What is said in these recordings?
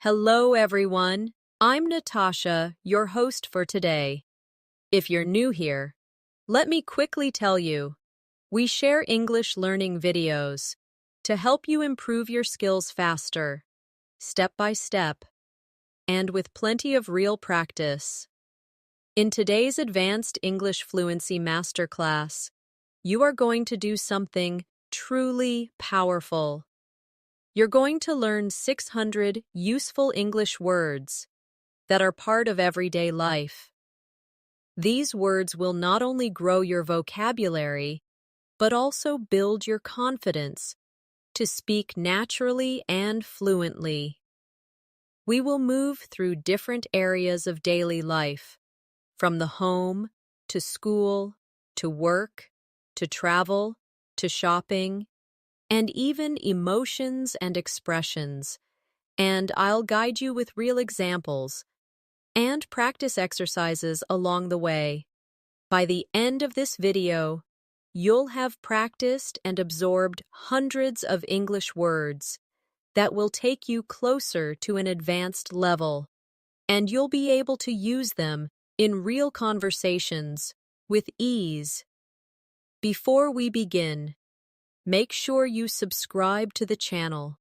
Hello, everyone. I'm Natasha, your host for today. If you're new here, let me quickly tell you, we share English learning videos to help you improve your skills faster, step by step, and with plenty of real practice. In today's Advanced English Fluency Masterclass, you are going to do something truly powerful. You're going to learn 600 useful English words that are part of everyday life. These words will not only grow your vocabulary, but also build your confidence to speak naturally and fluently. We will move through different areas of daily life, from the home, to school, to work, to travel, to shopping, and even emotions and expressions, and I'll guide you with real examples and practice exercises along the way. By the end of this video, you'll have practiced and absorbed hundreds of English words that will take you closer to an advanced level, and you'll be able to use them in real conversations with ease. Before we begin, make sure you subscribe to the channel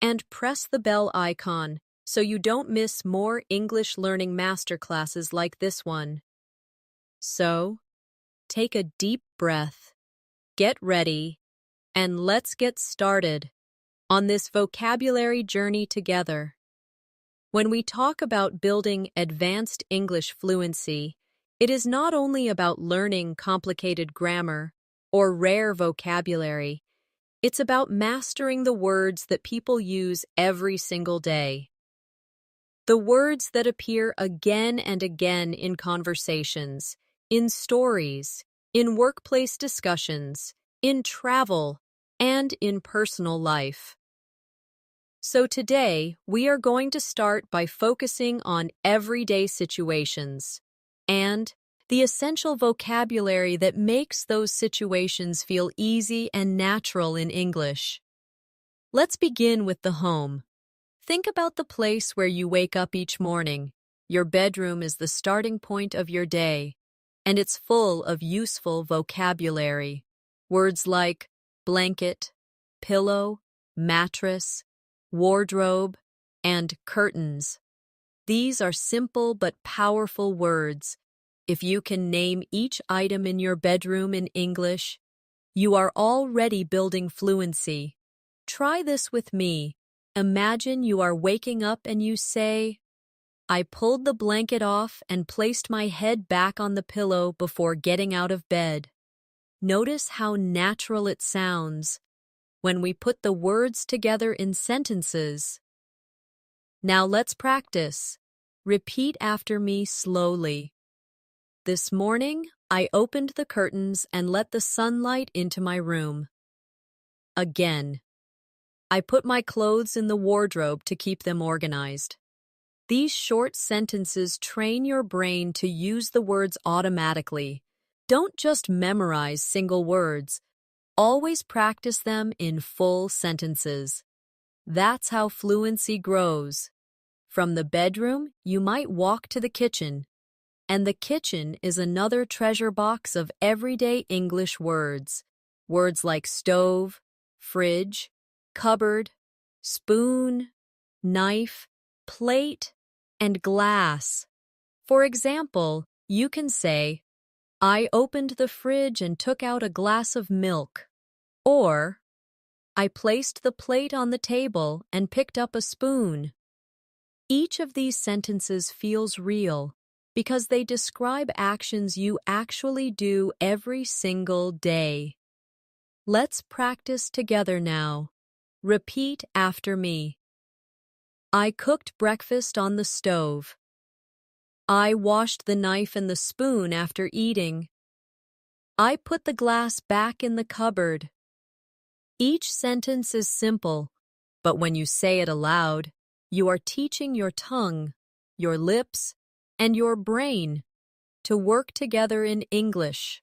and press the bell icon so you don't miss more English learning masterclasses like this one. So, take a deep breath, get ready, and let's get started on this vocabulary journey together. When we talk about building advanced English fluency, it is not only about learning complicated grammar or rare vocabulary. It's about mastering the words that people use every single day. The words that appear again and again in conversations, in stories, in workplace discussions, in travel, and in personal life. So today, we are going to start by focusing on everyday situations and the essential vocabulary that makes those situations feel easy and natural in English. Let's begin with the home. Think about the place where you wake up each morning. Your bedroom is the starting point of your day, and it's full of useful vocabulary. Words like blanket, pillow, mattress, wardrobe, and curtains. These are simple but powerful words. If you can name each item in your bedroom in English, you are already building fluency. Try this with me. Imagine you are waking up and you say, "I pulled the blanket off and placed my head back on the pillow before getting out of bed." Notice how natural it sounds when we put the words together in sentences. Now let's practice. Repeat after me slowly. This morning, I opened the curtains and let the sunlight into my room. Again, I put my clothes in the wardrobe to keep them organized. These short sentences train your brain to use the words automatically. Don't just memorize single words. Always practice them in full sentences. That's how fluency grows. From the bedroom, you might walk to the kitchen. And the kitchen is another treasure box of everyday English words. Words like stove, fridge, cupboard, spoon, knife, plate, and glass. For example, you can say, "I opened the fridge and took out a glass of milk." Or, "I placed the plate on the table and picked up a spoon." Each of these sentences feels real, because they describe actions you actually do every single day. Let's practice together now. Repeat after me. I cooked breakfast on the stove. I washed the knife and the spoon after eating. I put the glass back in the cupboard. Each sentence is simple, but when you say it aloud, you are teaching your tongue, your lips, and your brain to work together in English.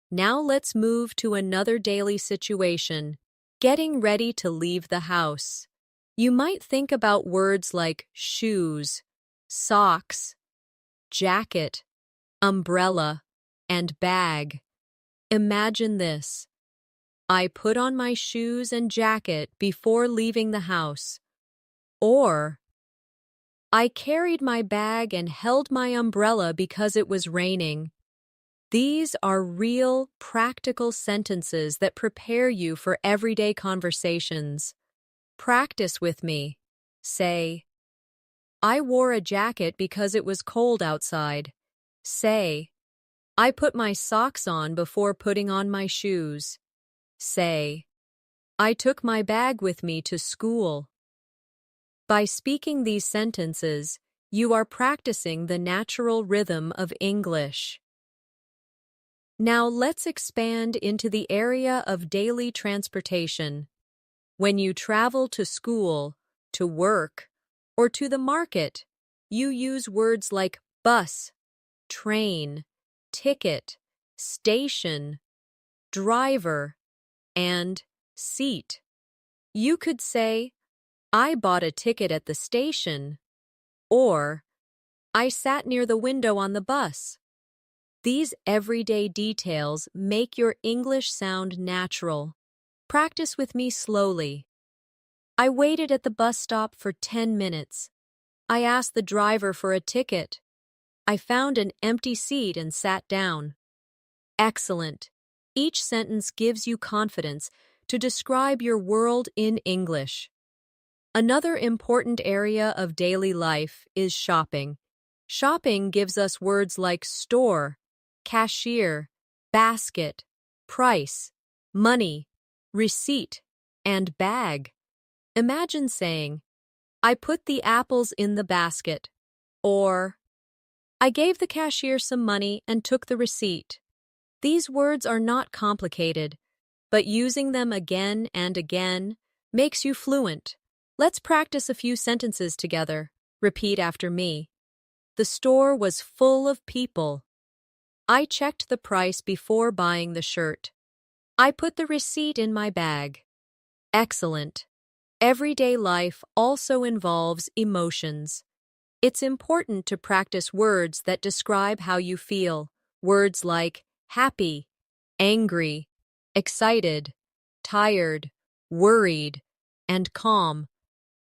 Now let's move to another daily situation, getting ready to leave the house. You might think about words like shoes, socks, jacket, umbrella, and bag. Imagine this. I put on my shoes and jacket before leaving the house. Or, I carried my bag and held my umbrella because it was raining. These are real, practical sentences that prepare you for everyday conversations. Practice with me. Say, I wore a jacket because it was cold outside. Say, I put my socks on before putting on my shoes. Say, I took my bag with me to school. By speaking these sentences, you are practicing the natural rhythm of English. Now let's expand into the area of daily transportation. When you travel to school, to work, or to the market, you use words like bus, train, ticket, station, driver, and seat. You could say, I bought a ticket at the station, or I sat near the window on the bus. These everyday details make your English sound natural. Practice with me slowly. I waited at the bus stop for 10 minutes. I asked the driver for a ticket. I found an empty seat and sat down. Excellent. Each sentence gives you confidence to describe your world in English. Another important area of daily life is shopping. Shopping gives us words like store, cashier, basket, price, money, receipt, and bag. Imagine saying, I put the apples in the basket, or I gave the cashier some money and took the receipt. These words are not complicated, but using them again and again makes you fluent. Let's practice a few sentences together. Repeat after me. The store was full of people. I checked the price before buying the shirt. I put the receipt in my bag. Excellent. Everyday life also involves emotions. It's important to practice words that describe how you feel. Words like happy, angry, excited, tired, worried, and calm.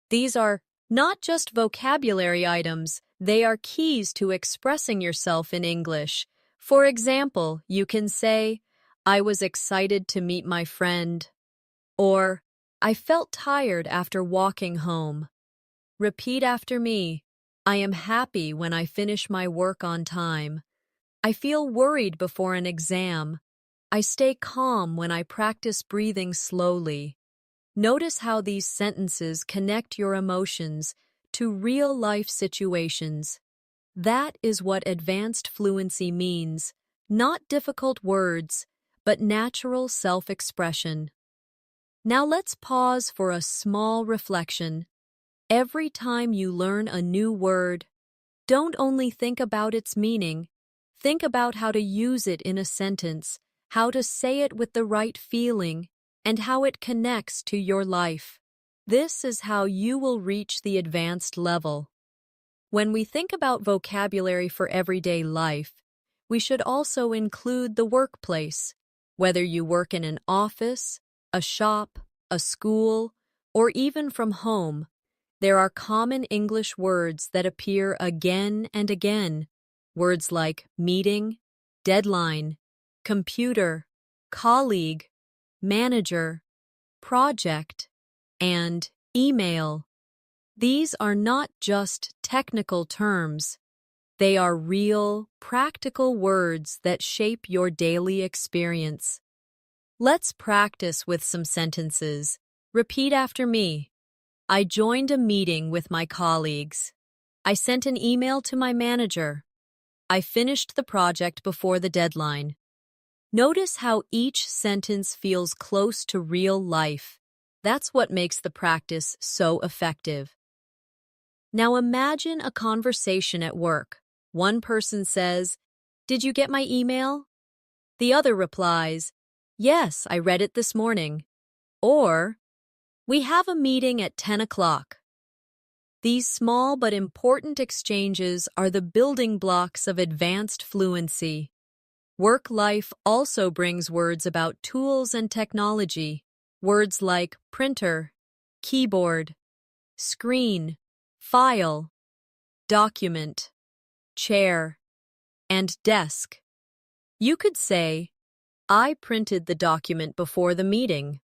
These are not just vocabulary items, they are keys to expressing yourself in English. For example, you can say, I was excited to meet my friend, or I felt tired after walking home. Repeat after me. I am happy when I finish my work on time. I feel worried before an exam. I stay calm when I practice breathing slowly. Notice how these sentences connect your emotions to real-life situations. That is what advanced fluency means, not difficult words, but natural self-expression. Now let's pause for a small reflection. Every time you learn a new word, don't only think about its meaning, think about how to use it in a sentence, how to say it with the right feeling, and how it connects to your life. This is how you will reach the advanced level. When we think about vocabulary for everyday life, we should also include the workplace. Whether you work in an office, a shop, a school, or even from home, there are common English words that appear again and again. Words like meeting, deadline, computer, colleague, manager, project, and email. These are not just technical terms. They are real, practical words that shape your daily experience. Let's practice with some sentences. Repeat after me. I joined a meeting with my colleagues. I sent an email to my manager. I finished the project before the deadline. Notice how each sentence feels close to real life. That's what makes the practice so effective. Now imagine a conversation at work. One person says, "Did you get my email?" The other replies, "Yes, I read it this morning." Or, We have a meeting at 10 o'clock. These small but important exchanges are the building blocks of advanced fluency. Work life also brings words about tools and technology. Words like printer, keyboard, screen, file, document, chair, and desk. You could say, I printed the document before the meeting,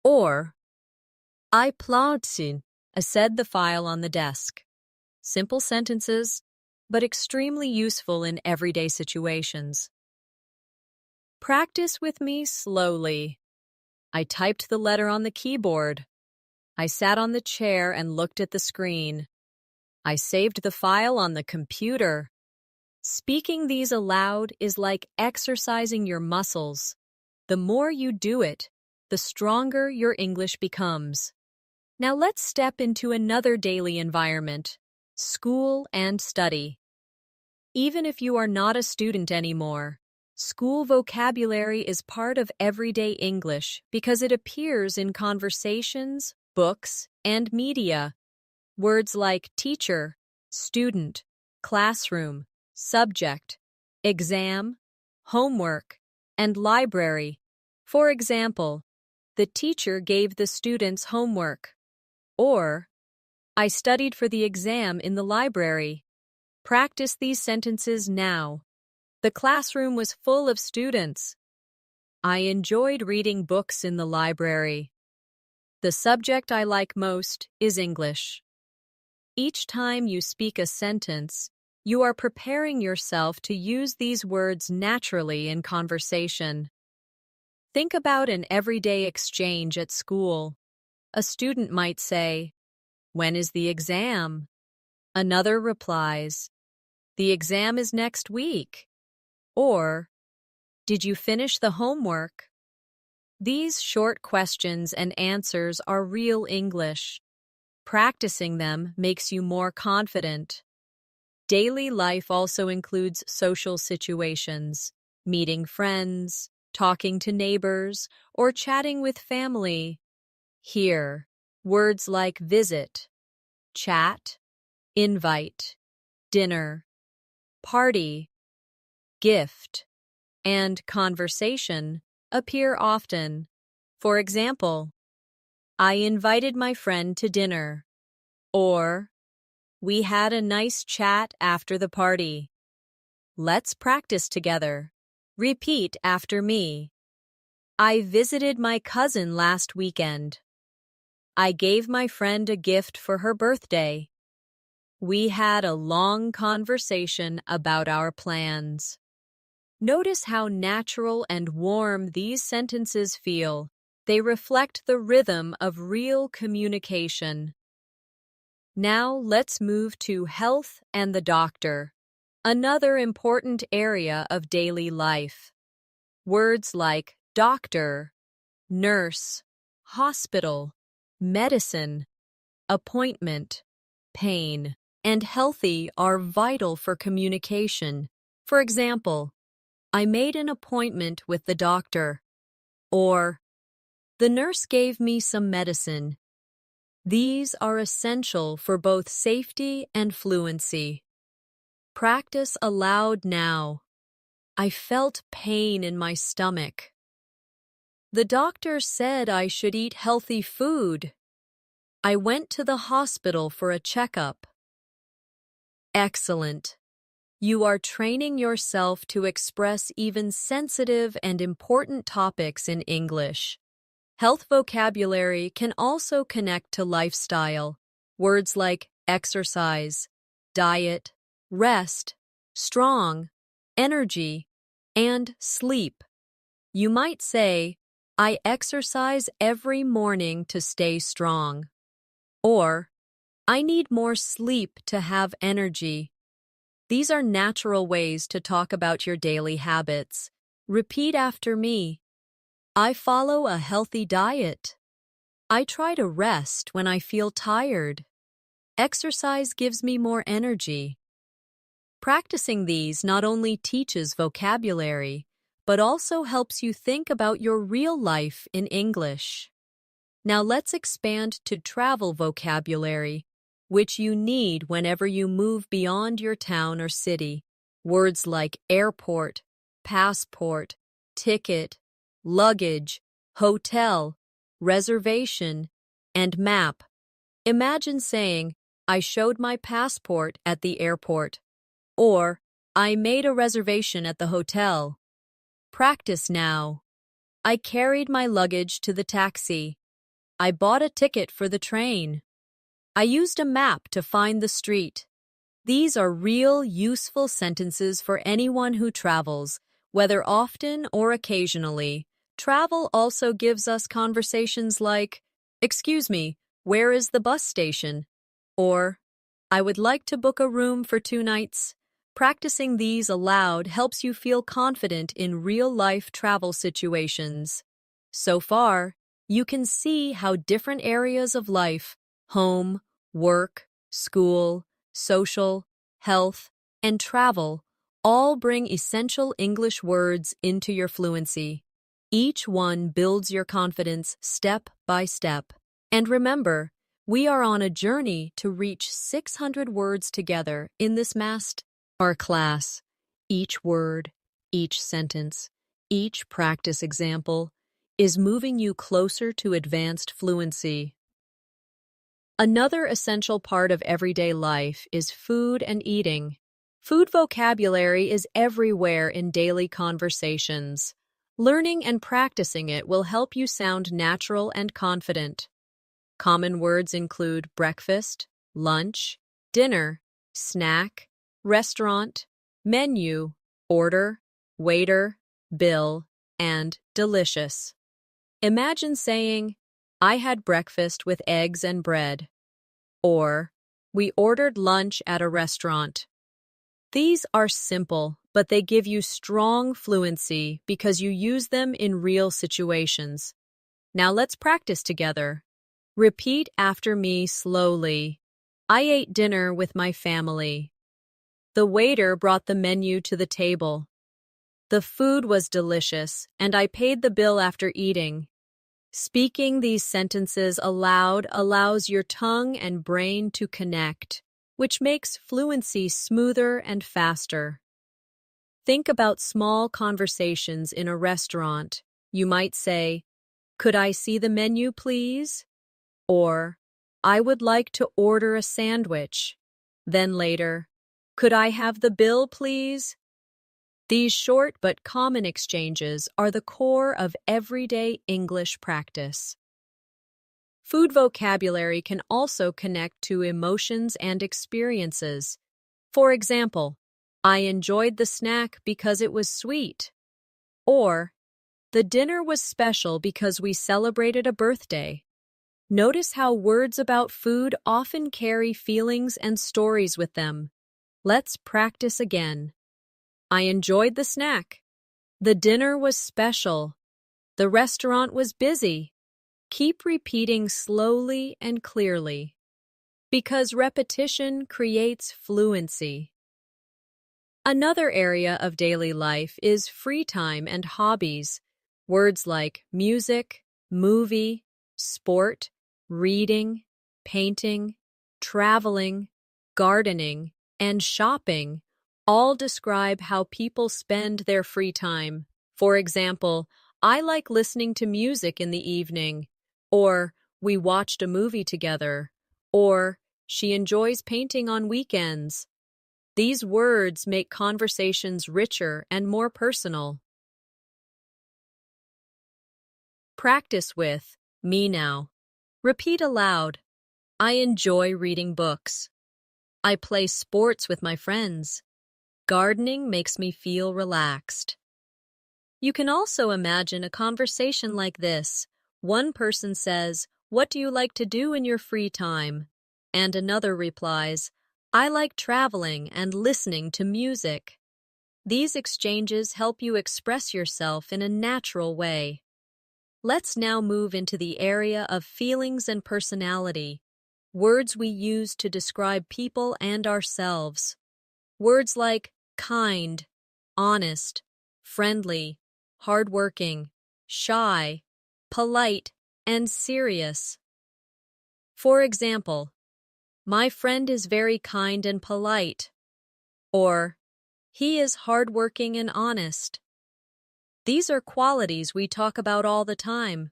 or I plotted the file on the desk. Simple sentences, but extremely useful in everyday situations. Practice with me slowly. I typed the letter on the keyboard. I sat on the chair and looked at the screen. I saved the file on the computer. Speaking these aloud is like exercising your muscles. The more you do it, the stronger your English becomes. Now let's step into another daily environment, school and study. Even if you are not a student anymore, school vocabulary is part of everyday English because it appears in conversations, books, and media. Words like teacher, student, classroom, subject, exam, homework, and library. For example, the teacher gave the students homework. Or, I studied for the exam in the library. Practice these sentences now. The classroom was full of students. I enjoyed reading books in the library. The subject I like most is English. Each time you speak a sentence, you are preparing yourself to use these words naturally in conversation. Think about an everyday exchange at school. A student might say, "When is the exam?" Another replies, "The exam is next week." Or, "Did you finish the homework?" These short questions and answers are real English. Practicing them makes you more confident. Daily life also includes social situations, meeting friends, talking to neighbors, or chatting with family. Here, words like visit, chat, invite, dinner, party, gift, and conversation appear often. For example, I invited my friend to dinner, or we had a nice chat after the party. Let's practice together. Repeat after me. I visited my cousin last weekend. I gave my friend a gift for her birthday. We had a long conversation about our plans. Notice how natural and warm these sentences feel. They reflect the rhythm of real communication. Now let's move to health and the doctor, another important area of daily life. Words like doctor, nurse, hospital, medicine, appointment, pain, and healthy are vital for communication. For example, I made an appointment with the doctor, or the nurse gave me some medicine. These are essential for both safety and fluency. Practice aloud now. I felt pain in my stomach. The doctor said I should eat healthy food. I went to the hospital for a checkup. Excellent. You are training yourself to express even sensitive and important topics in English. Health vocabulary can also connect to lifestyle. Words like exercise, diet, rest, strong, energy, and sleep. You might say, I exercise every morning to stay strong. Or, I need more sleep to have energy. These are natural ways to talk about your daily habits. Repeat after me. I follow a healthy diet. I try to rest when I feel tired. Exercise gives me more energy. Practicing these not only teaches vocabulary, but also helps you think about your real life in English. Now let's expand to travel vocabulary, which you need whenever you move beyond your town or city. Words like airport, passport, ticket, luggage, hotel, reservation, and map. Imagine saying, I showed my passport at the airport, or I made a reservation at the hotel. Practice now. I carried my luggage to the taxi. I bought a ticket for the train. I used a map to find the street. These are real, useful sentences for anyone who travels, whether often or occasionally. Travel also gives us conversations like, "Excuse me, where is the bus station?" Or, "I would like to book a room for 2 nights." Practicing these aloud helps you feel confident in real-life travel situations. So far, you can see how different areas of life, home, work, school, social, health, and travel, all bring essential English words into your fluency. Each one builds your confidence step by step. And remember, we are on a journey to reach 600 words together in this our class. Each word, each sentence, each practice example is moving you closer to advanced fluency. Another essential part of everyday life is food and eating. Food vocabulary is everywhere in daily conversations. Learning and practicing it will help you sound natural and confident. Common words include breakfast, lunch, dinner, snack, restaurant, menu, order, waiter, bill, and delicious. Imagine saying, I had breakfast with eggs and bread, or we ordered lunch at a restaurant. These are simple, but they give you strong fluency because you use them in real situations. Now let's practice together. Repeat after me slowly. I ate dinner with my family. The waiter brought the menu to the table. The food was delicious, and I paid the bill after eating. Speaking these sentences aloud allows your tongue and brain to connect, which makes fluency smoother and faster. Think about small conversations in a restaurant. You might say, "Could I see the menu, please?" Or, "I would like to order a sandwich." Then later, "Could I have the bill, please?" These short but common exchanges are the core of everyday English practice. Food vocabulary can also connect to emotions and experiences. For example, I enjoyed the snack because it was sweet. Or, the dinner was special because we celebrated a birthday. Notice how words about food often carry feelings and stories with them. Let's practice again. I enjoyed the snack. The dinner was special. The restaurant was busy. Keep repeating slowly and clearly, because repetition creates fluency. Another area of daily life is free time and hobbies. Words like music, movie, sport, reading, painting, traveling, gardening, and shopping all describe how people spend their free time. For example, I like listening to music in the evening, or we watched a movie together, or she enjoys painting on weekends. These words make conversations richer and more personal. Practice with me now. Repeat aloud. I enjoy reading books. I play sports with my friends. Gardening makes me feel relaxed. You can also imagine a conversation like this. One person says, "What do you like to do in your free time?" And another replies, "I like traveling and listening to music." These exchanges help you express yourself in a natural way. Let's now move into the area of feelings and personality, words we use to describe people and ourselves. Words like kind, honest, friendly, hardworking, shy, polite, and serious. For example, my friend is very kind and polite, or he is hardworking and honest. These are qualities we talk about all the time.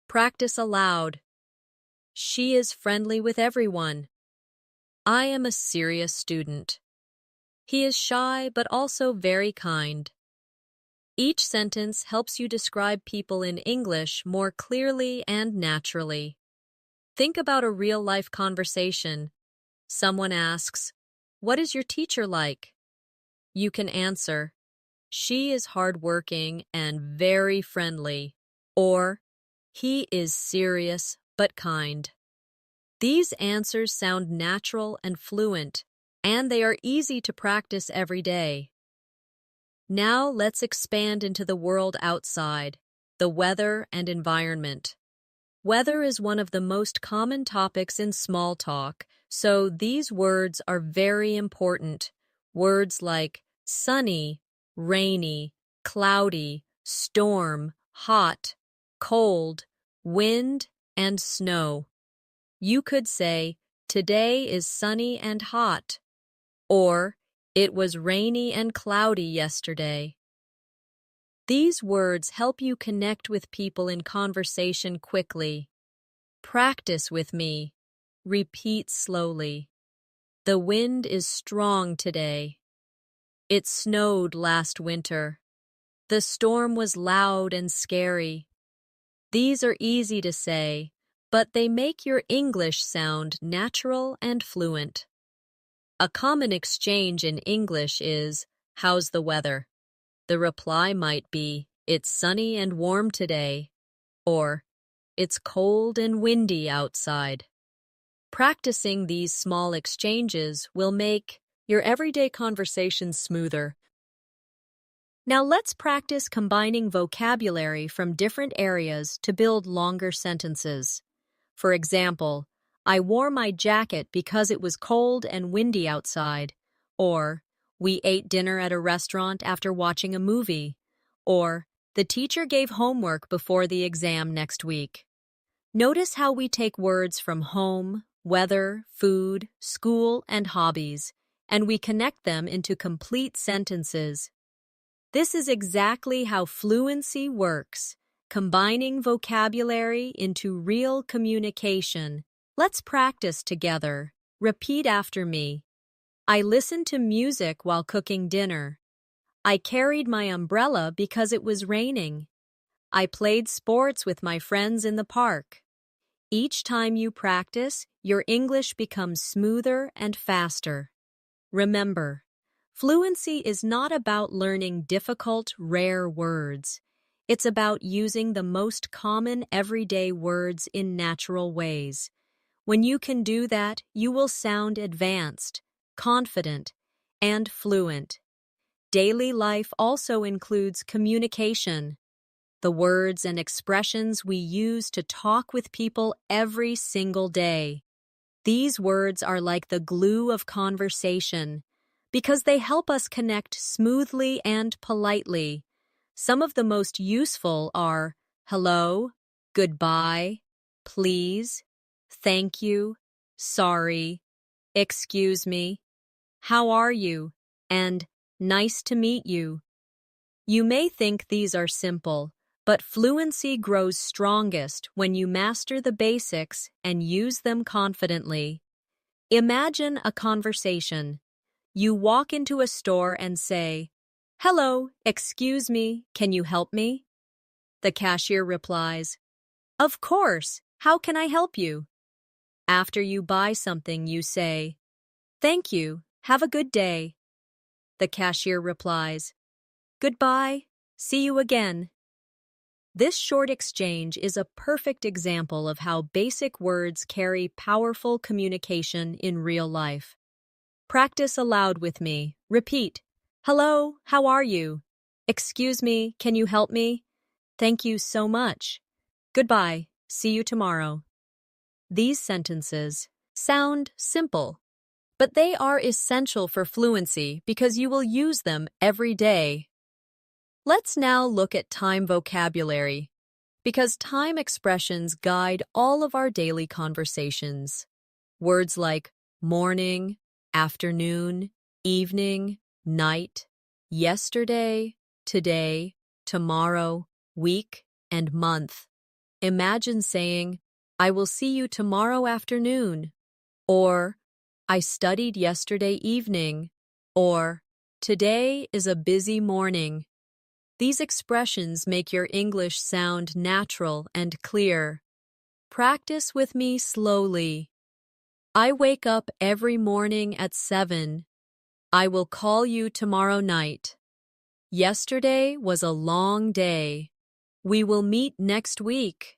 Practice aloud. She is friendly with everyone. I am a serious student. He is shy but also very kind. Each sentence helps you describe people in English more clearly and naturally. Think about a real-life conversation. Someone asks, "What is your teacher like?" You can answer, "She is hardworking and very friendly," or "He is serious but kind." These answers sound natural and fluent, and they are easy to practice every day. Now let's expand into the world outside, the weather and environment. Weather is one of the most common topics in small talk, so these words are very important. Words like sunny, rainy, cloudy, storm, hot, cold, wind, and snow. You could say, "Today is sunny and hot," or "It was rainy and cloudy yesterday." These words help you connect with people in conversation quickly. Practice with me. Repeat slowly. The wind is strong today. It snowed last winter. The storm was loud and scary. These are easy to say, but they make your English sound natural and fluent. A common exchange in English is, "How's the weather?" The reply might be, "It's sunny and warm today," or "It's cold and windy outside." Practicing these small exchanges will make your everyday conversation smoother. Now let's practice combining vocabulary from different areas to build longer sentences. For example, "I wore my jacket because it was cold and windy outside," or "We ate dinner at a restaurant after watching a movie," or "The teacher gave homework before the exam next week." Notice how we take words from home, weather, food, school, and hobbies, and we connect them into complete sentences. This is exactly how fluency works, combining vocabulary into real communication. Let's practice together. Repeat after me. I listened to music while cooking dinner. I carried my umbrella because it was raining. I played sports with my friends in the park. Each time you practice, your English becomes smoother and faster. Remember, fluency is not about learning difficult, rare words. It's about using the most common everyday words in natural ways. When you can do that, you will sound advanced, confident, and fluent. Daily life also includes communication, the words and expressions we use to talk with people every single day. These words are like the glue of conversation because they help us connect smoothly and politely. Some of the most useful are hello, goodbye, please, thank you, sorry, excuse me, how are you, and nice to meet you. You may think these are simple, but fluency grows strongest when you master the basics and use them confidently. Imagine a conversation. You walk into a store and say, "Hello, excuse me, can you help me?" The cashier replies, "Of course, how can I help you?" After you buy something, you say, "Thank you, have a good day." The cashier replies, "Goodbye, see you again." This short exchange is a perfect example of how basic words carry powerful communication in real life. Practice aloud with me. Repeat. Hello, how are you? Excuse me, can you help me? Thank you so much. Goodbye, see you tomorrow. These sentences sound simple, but they are essential for fluency because you will use them every day. Let's now look at time vocabulary. because time expressions guide all of our daily conversations. Words like morning, afternoon, evening, night, yesterday, today, tomorrow, week, and month. Imagine saying, I will see you tomorrow afternoon, or I studied yesterday evening, or today is a busy morning. These expressions make your English sound natural and clear. Practice with me slowly. I wake up every morning at 7. I will call you tomorrow night. Yesterday was a long day. We will meet next week.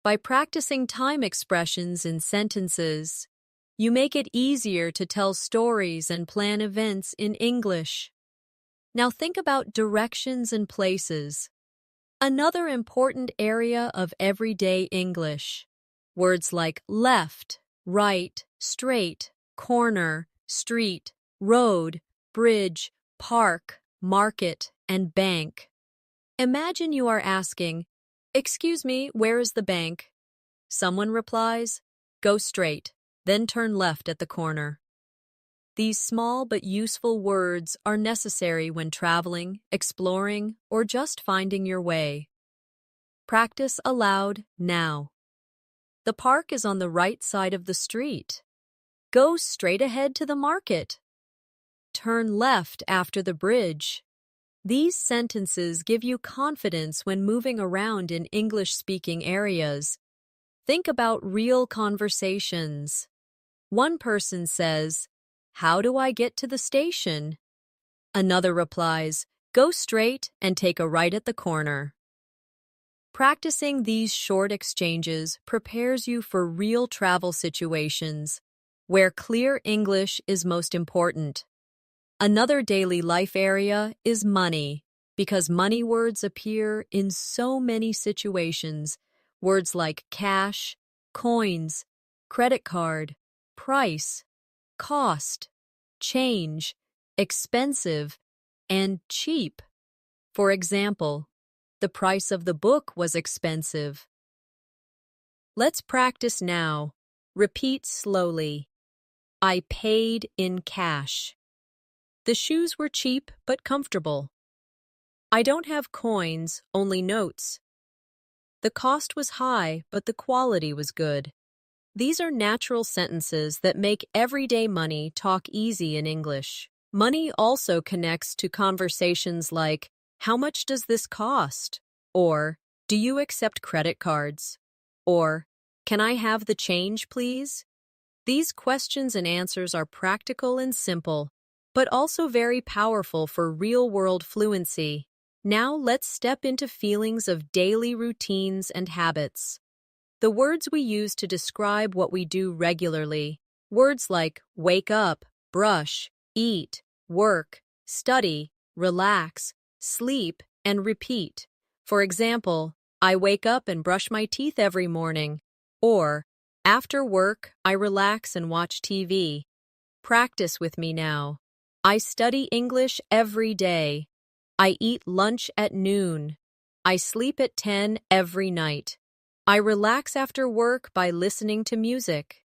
By practicing time expressions in sentences, you make it easier to tell stories and plan events in English. Now think about directions and places. Another important area of everyday English. Words like left, right, straight, corner, street, road, bridge, park, market, and bank. Imagine you are asking, "Excuse me, where is the bank?" Someone replies, "Go straight, then turn left at the corner." These small but useful words are necessary when traveling, exploring, or just finding your way. Practice aloud now. The park is on the right side of the street. Go straight ahead to the market. Turn left after the bridge. These sentences give you confidence when moving around in English-speaking areas. Think about real conversations. One person says, "How do I get to the station?" Another replies, "Go straight and take a right at the corner." Practicing these short exchanges prepares you for real travel situations where clear English is most important. Another daily life area is money, because money words appear in so many situations. Words like cash, coins, credit card, price, cost, change, expensive, and cheap. For example, the price of the book was expensive. Let's practice now. Repeat slowly. I paid in cash. The shoes were cheap but comfortable. I don't have coins, only notes. The cost was high, but the quality was good. These are natural sentences that make everyday money talk easy in English. Money also connects to conversations like, "How much does this cost?" Or, "Do you accept credit cards?" Or, "Can I have the change, please?" These questions and answers are practical and simple, but also very powerful for real-world fluency. Now let's step into feelings of daily routines and habits. The words we use to describe what we do regularly, words like wake up, brush, eat, work, study, relax, sleep, and repeat. For example, I wake up and brush my teeth every morning, or after work, I relax and watch TV. Practice with me now. I study English every day. I eat lunch at noon. I sleep at 10 every night. I relax after work by listening to music.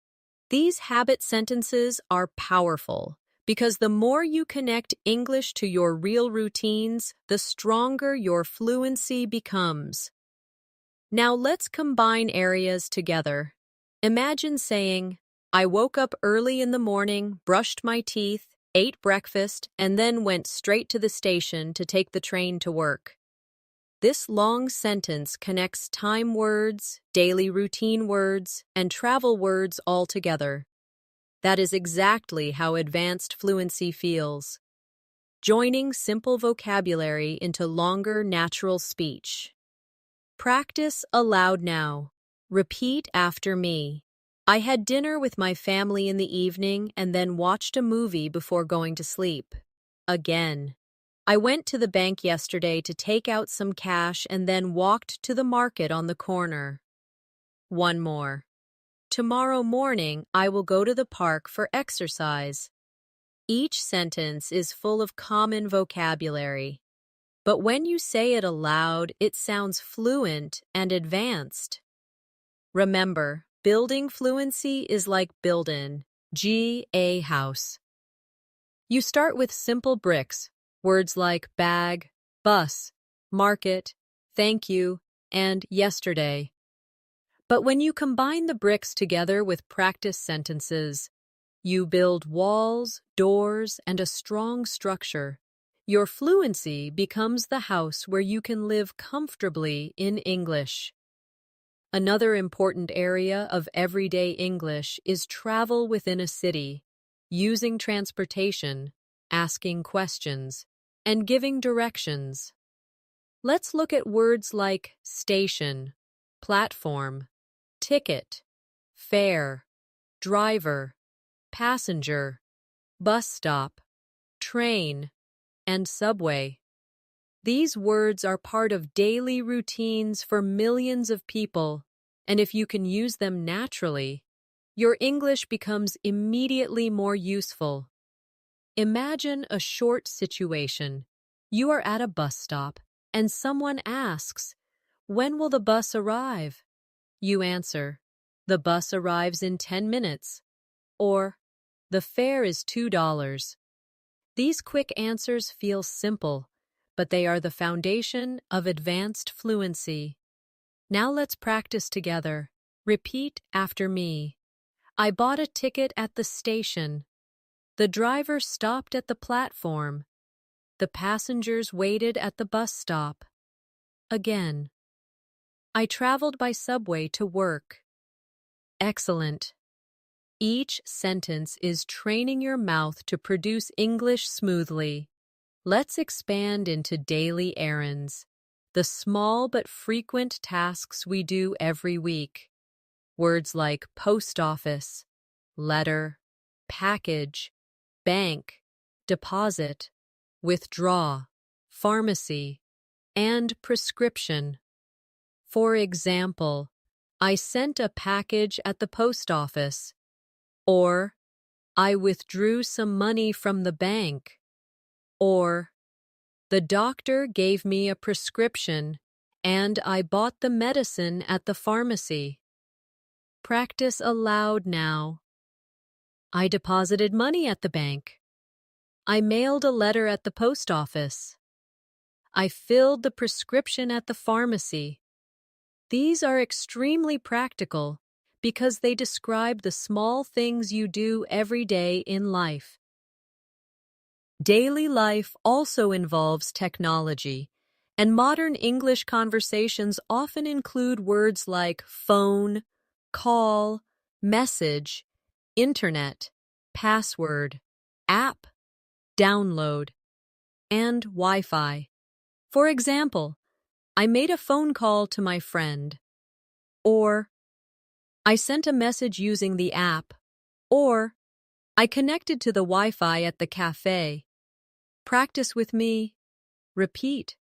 These habit sentences are powerful because the more you connect English to your real routines, the stronger your fluency becomes. Now let's combine areas together. Imagine saying, I woke up early in the morning, brushed my teeth, ate breakfast, and then went straight to the station to take the train to work. This long sentence connects time words, daily routine words, and travel words all together. That is exactly how advanced fluency feels. Joining simple vocabulary into longer natural speech. Practice aloud now. Repeat after me. I had dinner with my family in the evening and then watched a movie before going to sleep. Again. I went to the bank yesterday to take out some cash and then walked to the market on the corner. One more. Tomorrow morning, I will go to the park for exercise. Each sentence is full of common vocabulary. but when you say it aloud, it sounds fluent and advanced. Remember, building fluency is like building a house. You start with simple bricks, words like bag, bus, market, thank you, and yesterday. But when you combine the bricks together with practice sentences, you build walls, doors, and a strong structure. Your fluency becomes the house where you can live comfortably in English. Another important area of everyday English is travel within a city, using transportation, asking questions, and giving directions. Let's look at words like station, platform, ticket, fare, driver, passenger, bus stop, train, and subway. These words are part of daily routines for millions of people, and if you can use them naturally, your English becomes immediately more useful. Imagine a short situation. You are at a bus stop, and someone asks, "When will the bus arrive?" You answer, "The bus arrives in 10 minutes," or "The fare is $2." These quick answers feel simple, but they are the foundation of advanced fluency. Now let's practice together. Repeat after me. I bought a ticket at the station. The driver stopped at the platform. The passengers waited at the bus stop. Again. I traveled by subway to work. Excellent. Each sentence is training your mouth to produce English smoothly. Let's expand into daily errands, the small but frequent tasks we do every week. Words like post office, letter, package, bank, deposit, withdraw, pharmacy, and prescription. For example, I sent a package at the post office, or I withdrew some money from the bank, or the doctor gave me a prescription and I bought the medicine at the pharmacy. Practice aloud now. I deposited money at the bank. I mailed a letter at the post office. I filled the prescription at the pharmacy. These are extremely practical because they describe the small things you do every day in life. Daily life also involves technology, and modern English conversations often include words like phone, call, message, internet, password, app, download, and Wi-Fi. For example, I made a phone call to my friend, or I sent a message using the app, or I connected to the Wi-Fi at the cafe. Practice with me. Repeat.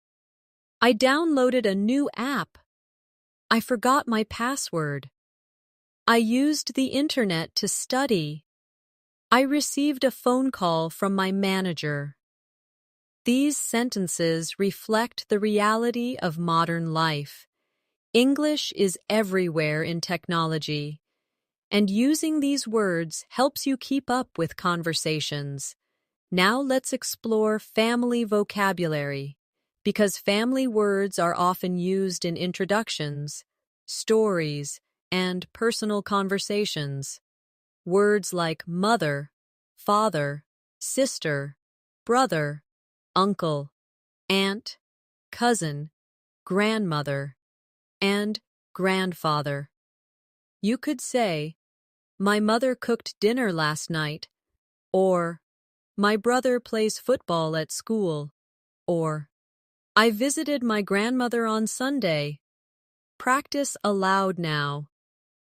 I downloaded a new app. I forgot my password. I used the internet to study. I received a phone call from my manager. These sentences reflect the reality of modern life. English is everywhere in technology, and using these words helps you keep up with conversations. Now let's explore family vocabulary, because family words are often used in introductions, stories, and personal conversations. Words like mother, father, sister, brother, uncle, aunt, cousin, grandmother, and grandfather. You could say, "My mother cooked dinner last night," or "My brother plays football at school," or "I visited my grandmother on Sunday." Practice aloud now.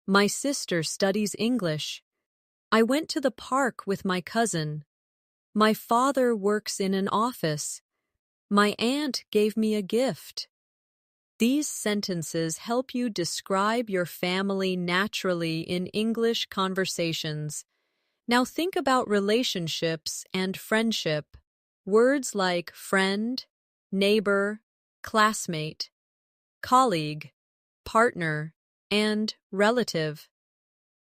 My sister studies English. I went to the park with my cousin. My father works in an office. My aunt gave me a gift. These sentences help you describe your family naturally in English conversations. Now think about relationships and friendship. Words like friend, neighbor, classmate, colleague, partner, and relative.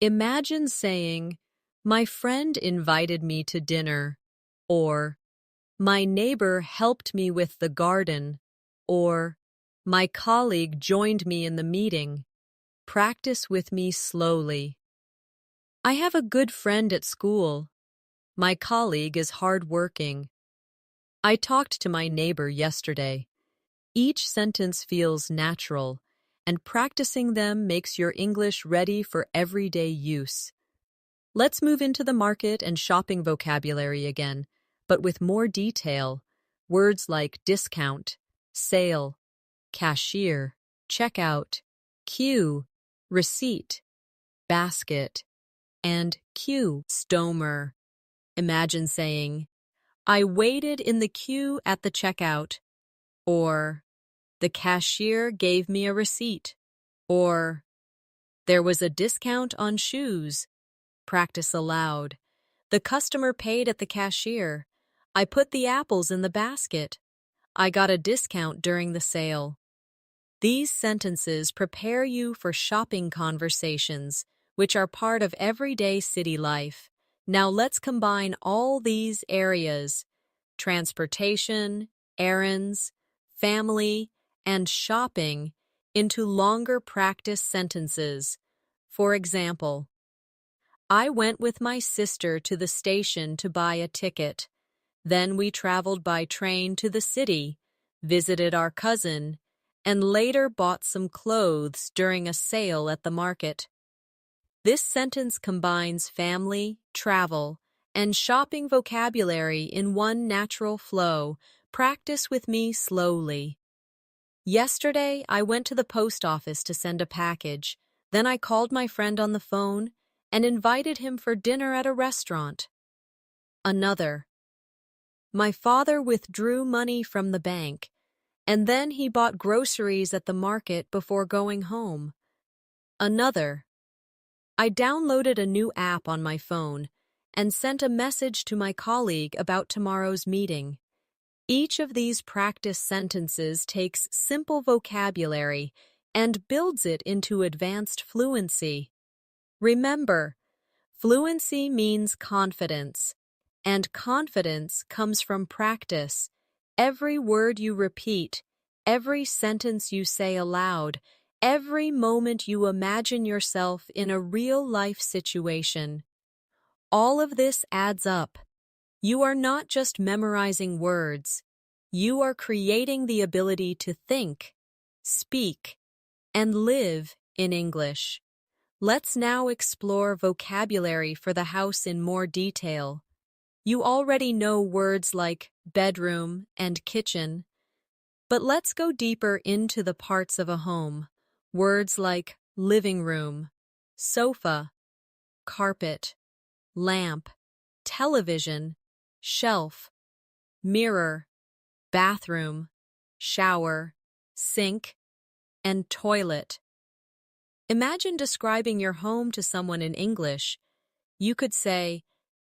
Imagine saying, "My friend invited me to dinner," or "My neighbor helped me with the garden," or "My colleague joined me in the meeting." Practice with me slowly. I have a good friend at school. My colleague is hardworking. I talked to my neighbor yesterday. Each sentence feels natural, and practicing them makes your English ready for everyday use. Let's move into the market and shopping vocabulary again, but with more detail. Words like discount, sale, cashier, checkout, queue, receipt, basket, and queue. Stomer. Imagine saying, "I waited in the queue at the checkout," or "The cashier gave me a receipt," or "There was a discount on shoes." Practice aloud. "The customer paid at the cashier. I put the apples in the basket. I got a discount during the sale." These sentences prepare you for shopping conversations, which are part of everyday city life. Now let's combine all these areas: transportation, errands, family, and shopping into longer practice sentences. For example, I went with my sister to the station to buy a ticket. Then we traveled by train to the city, visited our cousin, and later bought some clothes during a sale at the market. This sentence combines family, travel, and shopping vocabulary in one natural flow. Practice with me slowly. Yesterday, I went to the post office to send a package. Then I called my friend on the phone and invited him for dinner at a restaurant. Another. My father withdrew money from the bank, and then he bought groceries at the market before going home. Another. I downloaded a new app on my phone and sent a message to my colleague about tomorrow's meeting. Each of these practice sentences takes simple vocabulary and builds it into advanced fluency. Remember, fluency means confidence, and confidence comes from practice. Every word you repeat, every sentence you say aloud, every moment you imagine yourself in a real-life situation. All of this adds up. You are not just memorizing words. You are creating the ability to think, speak, and live in English. Let's now explore vocabulary for the house in more detail. You already know words like bedroom and kitchen, but let's go deeper into the parts of a home. Words like living room, sofa, carpet, lamp, television, shelf, mirror, bathroom, shower, sink, and toilet. Imagine describing your home to someone in English. You could say,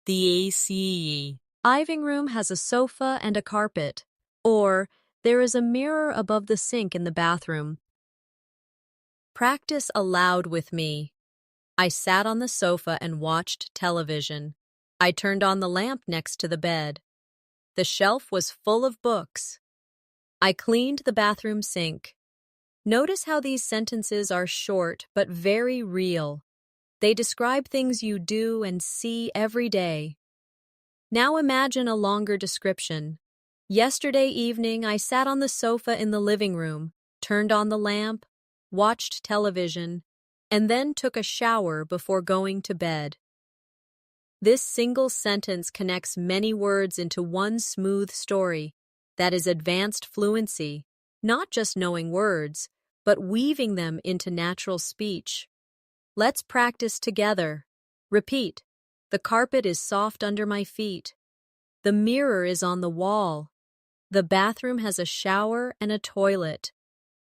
"The AC living room has a sofa and a carpet," or "There is a mirror above the sink in the bathroom." Practice aloud with me. I sat on the sofa and watched television. I turned on the lamp next to the bed. The shelf was full of books. I cleaned the bathroom sink. Notice how these sentences are short but very real. They describe things you do and see every day. Now imagine a longer description. Yesterday evening, I sat on the sofa in the living room, turned on the lamp, watched television, and then took a shower before going to bed. This single sentence connects many words into one smooth story. That is advanced fluency, not just knowing words, but weaving them into natural speech. Let's practice together. Repeat. The carpet is soft under my feet. The mirror is on the wall. The bathroom has a shower and a toilet.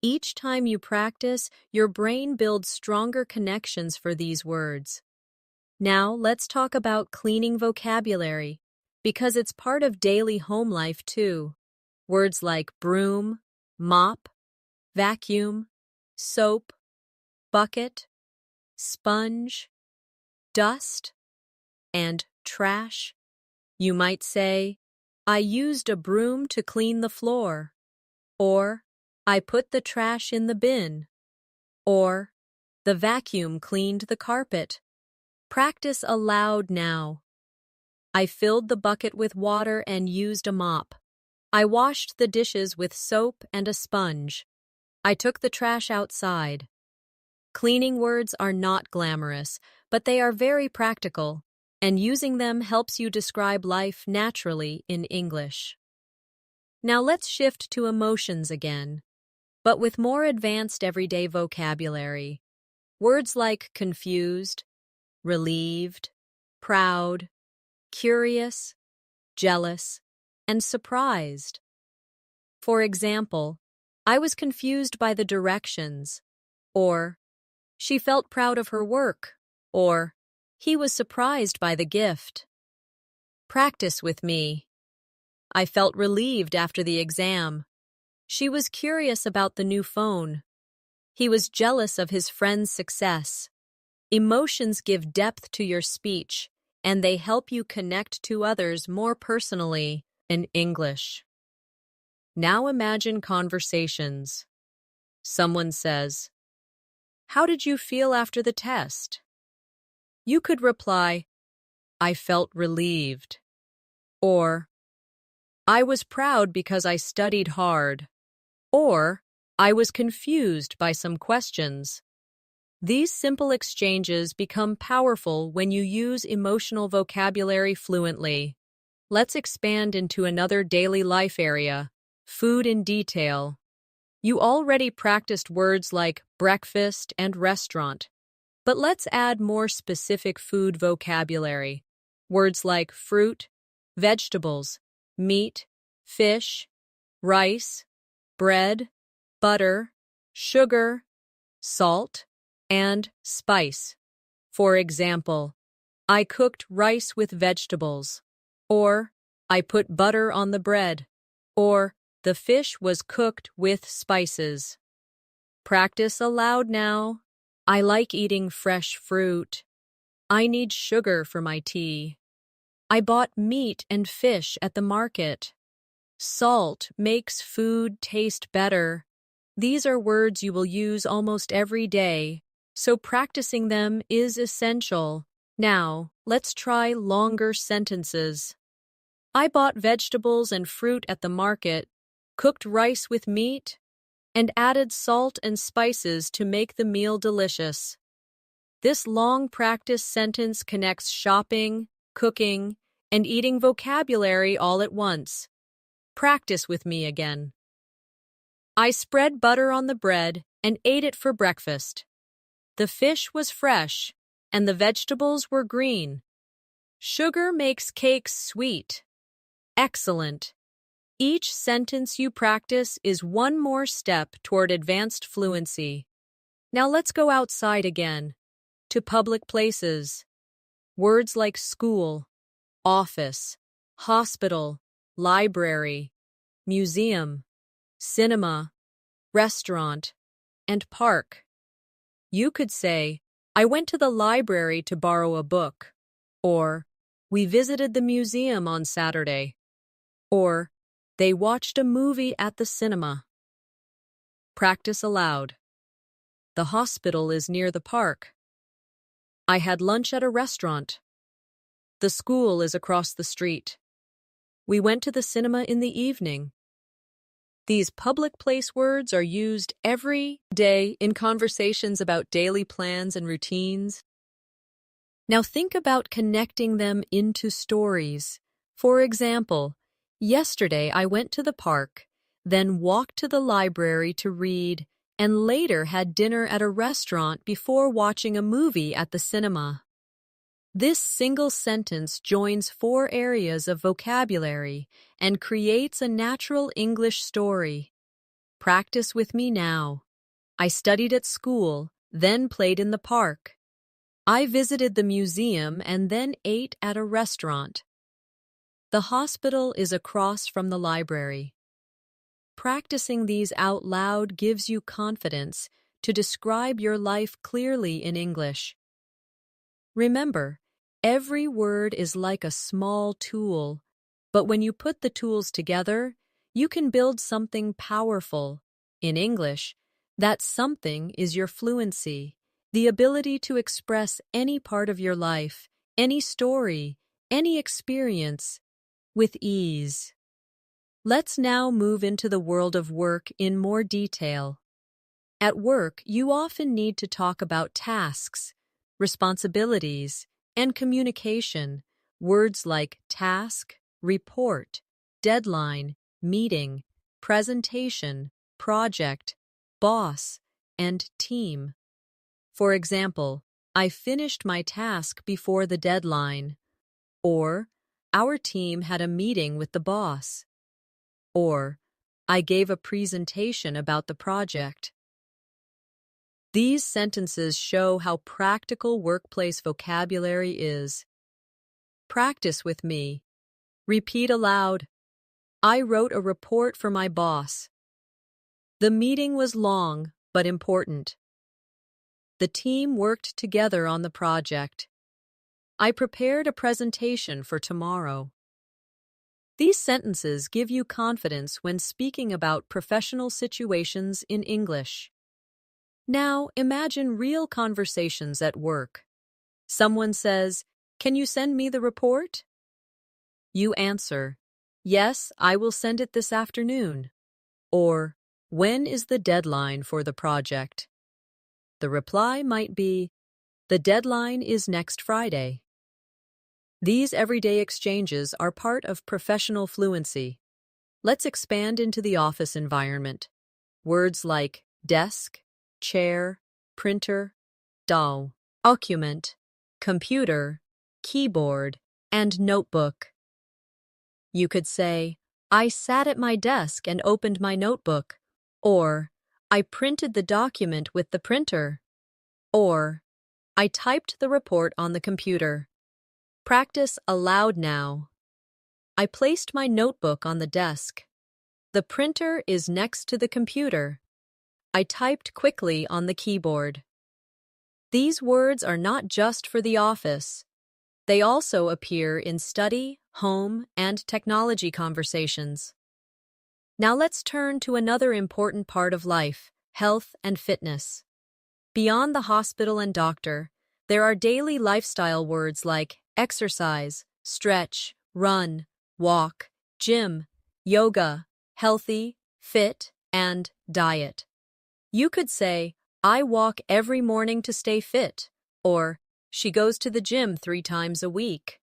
Each time you practice, your brain builds stronger connections for these words. Now, let's talk about cleaning vocabulary, because it's part of daily home life too. Words like broom, mop, vacuum, soap, bucket, sponge, dust, and trash. You might say, I used a broom to clean the floor, or I put the trash in the bin, or the vacuum cleaned the carpet. Practice aloud now. I filled the bucket with water and used a mop. I washed the dishes with soap and a sponge. I took the trash outside. Cleaning words are not glamorous, but they are very practical, and using them helps you describe life naturally in English. Now let's shift to emotions again, but with more advanced everyday vocabulary. Words like confused, relieved, proud, curious, jealous, and surprised. For example, I was confused by the directions, or she felt proud of her work, or he was surprised by the gift. Practice with me. I felt relieved after the exam. She was curious about the new phone. He was jealous of his friend's success. Emotions give depth to your speech, and they help you connect to others more personally in English. Now imagine conversations. Someone says, "How did you feel after the test?" You could reply, "I felt relieved," or "I was proud because I studied hard," or "I was confused by some questions." These simple exchanges become powerful when you use emotional vocabulary fluently. Let's expand into another daily life area, food in detail. You already practiced words like breakfast and restaurant, but let's add more specific food vocabulary. Words like fruit, vegetables, meat, fish, rice, bread, butter, sugar, salt, and spice. For example, I cooked rice with vegetables, or I put butter on the bread, or the fish was cooked with spices. Practice aloud now. I like eating fresh fruit. I need sugar for my tea. I bought meat and fish at the market. Salt makes food taste better. These are words you will use almost every day, so practicing them is essential. Now, let's try longer sentences. I bought vegetables and fruit at the market, cooked rice with meat, and added salt and spices to make the meal delicious. This long practice sentence connects shopping, cooking, and eating vocabulary all at once. Practice with me again. I spread butter on the bread and ate it for breakfast. The fish was fresh, and the vegetables were green. Sugar makes cakes sweet. Excellent. Each sentence you practice is one more step toward advanced fluency. Now let's go outside again, to public places. Words like school, office, hospital, library, museum, cinema, restaurant, and park. You could say, I went to the library to borrow a book, or we visited the museum on Saturday, or they watched a movie at the cinema. Practice aloud. The hospital is near the park. I had lunch at a restaurant. The school is across the street. We went to the cinema in the evening. These public place words are used every day in conversations about daily plans and routines. Now think about connecting them into stories. For example, yesterday I went to the park, then walked to the library to read, and later had dinner at a restaurant before watching a movie at the cinema. This single sentence joins 4 areas of vocabulary and creates a natural English story. Practice with me now. I studied at school, then played in the park. I visited the museum and then ate at a restaurant. The hospital is across from the library. Practicing these out loud gives you confidence to describe your life clearly in English. Remember, every word is like a small tool, but when you put the tools together, you can build something powerful. In English, that something is your fluency, the ability to express any part of your life, any story, any experience, with ease. Let's now move into the world of work in more detail. At work, you often need to talk about tasks, responsibilities, and communication. Words like task, report, deadline, meeting, presentation, project, boss, and team. For example, I finished my task before the deadline. Or, our team had a meeting with the boss. Or, I gave a presentation about the project. These sentences show how practical workplace vocabulary is. Practice with me. Repeat aloud. I wrote a report for my boss. The meeting was long but important. The team worked together on the project. I prepared a presentation for tomorrow. These sentences give you confidence when speaking about professional situations in English. Now, imagine real conversations at work. Someone says, "Can you send me the report?" You answer, "Yes, I will send it this afternoon." Or, "When is the deadline for the project?" The reply might be, "The deadline is next Friday." These everyday exchanges are part of professional fluency. Let's expand into the office environment. Words like desk, chair, printer, document, computer, keyboard, and notebook. You could say, "I sat at my desk and opened my notebook," or "I printed the document with the printer," or "I typed the report on the computer." Practice aloud now. I placed my notebook on the desk. The printer is next to the computer. I typed quickly on the keyboard. These words are not just for the office. They also appear in study, home, and technology conversations. Now let's turn to another important part of life, health and fitness. Beyond the hospital and doctor, there are daily lifestyle words like exercise, stretch, run, walk, gym, yoga, healthy, fit, and diet. You could say, "I walk every morning to stay fit," or "She goes to the gym 3 times a week,"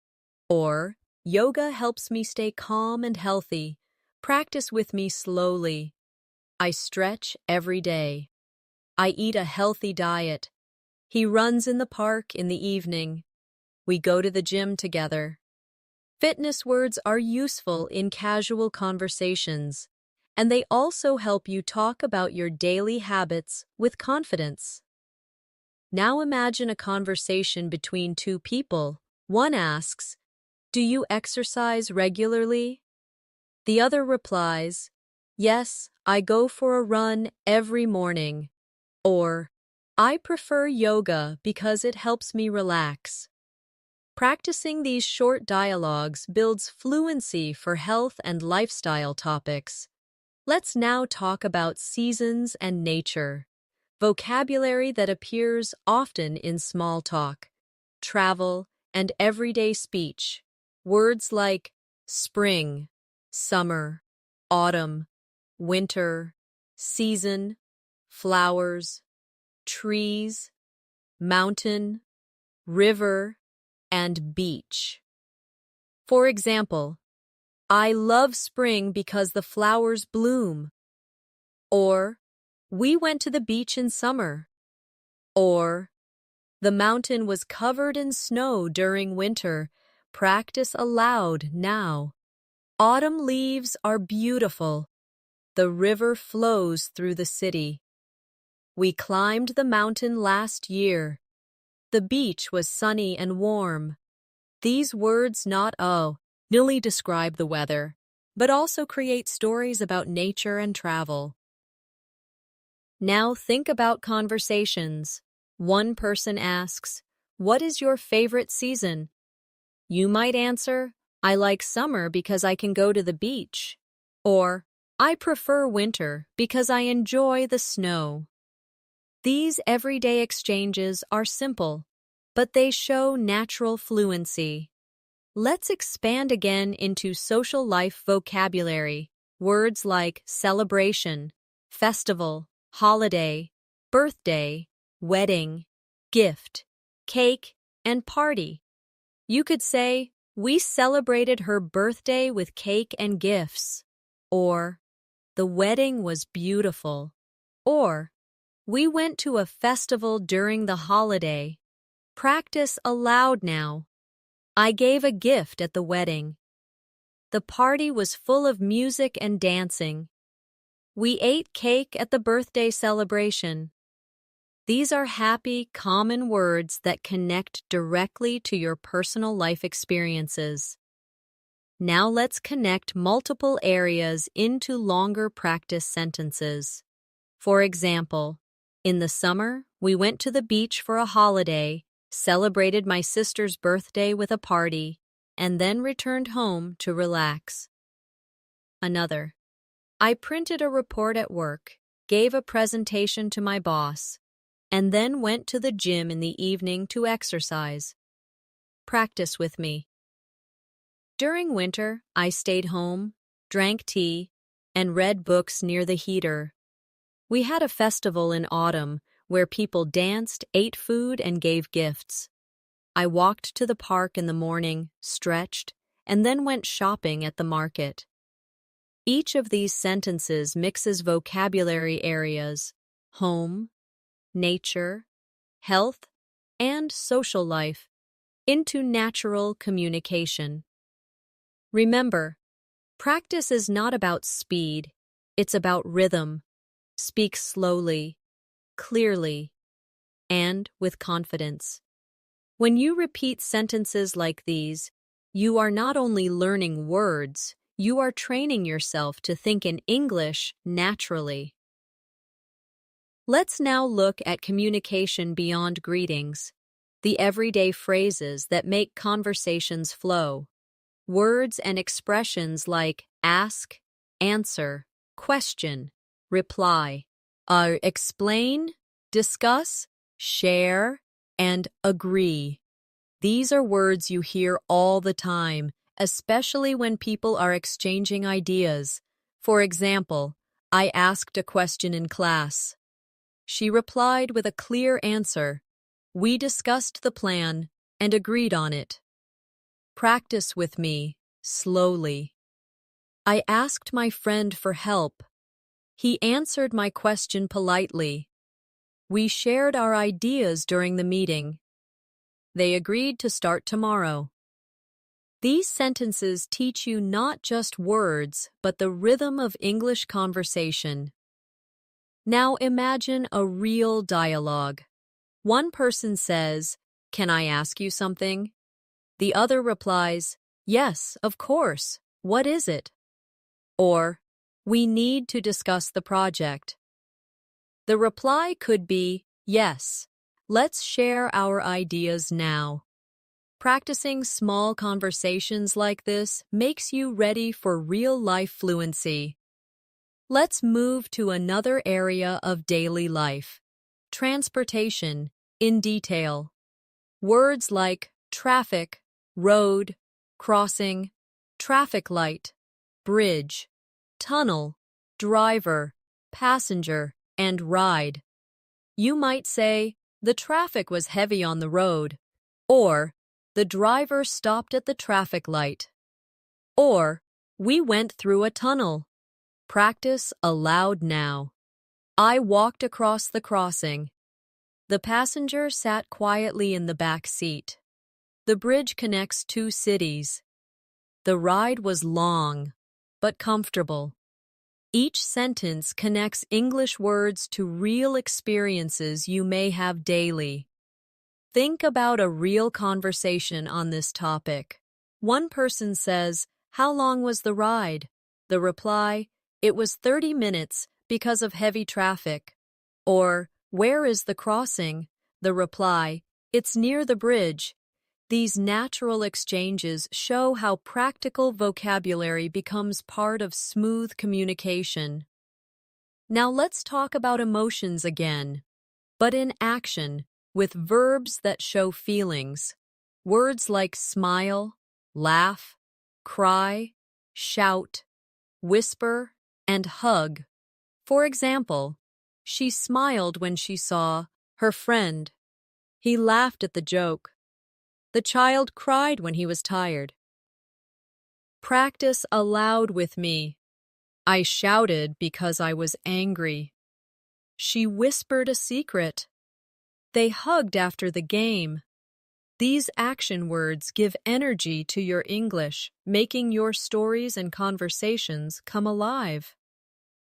or "Yoga helps me stay calm and healthy. Practice with me slowly." I stretch every day. I eat a healthy diet. He runs in the park in the evening. We go to the gym together. Fitness words are useful in casual conversations, and they also help you talk about your daily habits with confidence. Now imagine a conversation between two people. One asks, "Do you exercise regularly?" The other replies, "Yes, I go for a run every morning," or "I prefer yoga because it helps me relax." Practicing these short dialogues builds fluency for health and lifestyle topics. Let's now talk about seasons and nature, vocabulary that appears often in small talk, travel, and everyday speech. Words like spring, summer, autumn, winter, season, flowers, trees, mountain, river, and beach. For example, "I love spring because the flowers bloom," or "We went to the beach in summer," or "The mountain was covered in snow during winter." Practice aloud now. Autumn leaves are beautiful. The river flows through the city. We climbed the mountain last year. The beach was sunny and warm. These words not only describe the weather, but also create stories about nature and travel. Now think about conversations. One person asks, "What is your favorite season?" You might answer, "I like summer because I can go to the beach." Or, "I prefer winter because I enjoy the snow." These everyday exchanges are simple, but they show natural fluency. Let's expand again into social life vocabulary. Words like celebration, festival, holiday, birthday, wedding, gift, cake, and party. You could say, "We celebrated her birthday with cake and gifts." Or, "The wedding was beautiful." Or, "We went to a festival during the holiday." Practice aloud now. "I gave a gift at the wedding." "The party was full of music and dancing." "We ate cake at the birthday celebration." These are happy, common words that connect directly to your personal life experiences. Now let's connect multiple areas into longer practice sentences. For example, in the summer, we went to the beach for a holiday, celebrated my sister's birthday with a party, and then returned home to relax. Another, I printed a report at work, gave a presentation to my boss, and then went to the gym in the evening to exercise. Practice with me. During winter, I stayed home, drank tea, and read books near the heater. We had a festival in autumn where people danced, ate food, and gave gifts. I walked to the park in the morning, stretched, and then went shopping at the market. Each of these sentences mixes vocabulary areas: home, nature, health, and social life into natural communication. Remember, practice is not about speed, it's about rhythm. Speak slowly, clearly, and with confidence. When you repeat sentences like these, you are not only learning words, you are training yourself to think in English naturally. Let's now look at communication beyond greetings, the everyday phrases that make conversations flow. Words and expressions like ask, answer, question, reply, explain, discuss, share, and agree. These are words you hear all the time, especially when people are exchanging ideas. For example, I asked a question in class. She replied with a clear answer. We discussed the plan and agreed on it. Practice with me, slowly. I asked my friend for help. He answered my question politely. We shared our ideas during the meeting. They agreed to start tomorrow. These sentences teach you not just words, but the rhythm of English conversation. Now imagine a real dialogue. One person says, "Can I ask you something?" The other replies, "Yes, of course. What is it?" Or, "We need to discuss the project." The reply could be, "Yes, let's share our ideas now." Practicing small conversations like this makes you ready for real-life fluency. Let's move to another area of daily life: transportation, in detail. Words like traffic, road, crossing, traffic light, bridge, tunnel, driver, passenger, and ride. You might say, "The traffic was heavy on the road," or "The driver stopped at the traffic light," or "We went through a tunnel." Practice aloud now. I walked across the crossing. The passenger sat quietly in the back seat. The bridge connects two cities. The ride was long, but comfortable. Each sentence connects English words to real experiences you may have daily. Think about a real conversation on this topic. One person says, "How long was the ride?" The reply, "It was 30 minutes because of heavy traffic." Or, "Where is the crossing?" The reply, "It's near the bridge." These natural exchanges show how practical vocabulary becomes part of smooth communication. Now let's talk about emotions again, but in action, with verbs that show feelings. Words like smile, laugh, cry, shout, whisper, and hug. For example, she smiled when she saw her friend. He laughed at the joke. The child cried when he was tired. Practice aloud with me. I shouted because I was angry. She whispered a secret. They hugged after the game. These action words give energy to your English, making your stories and conversations come alive.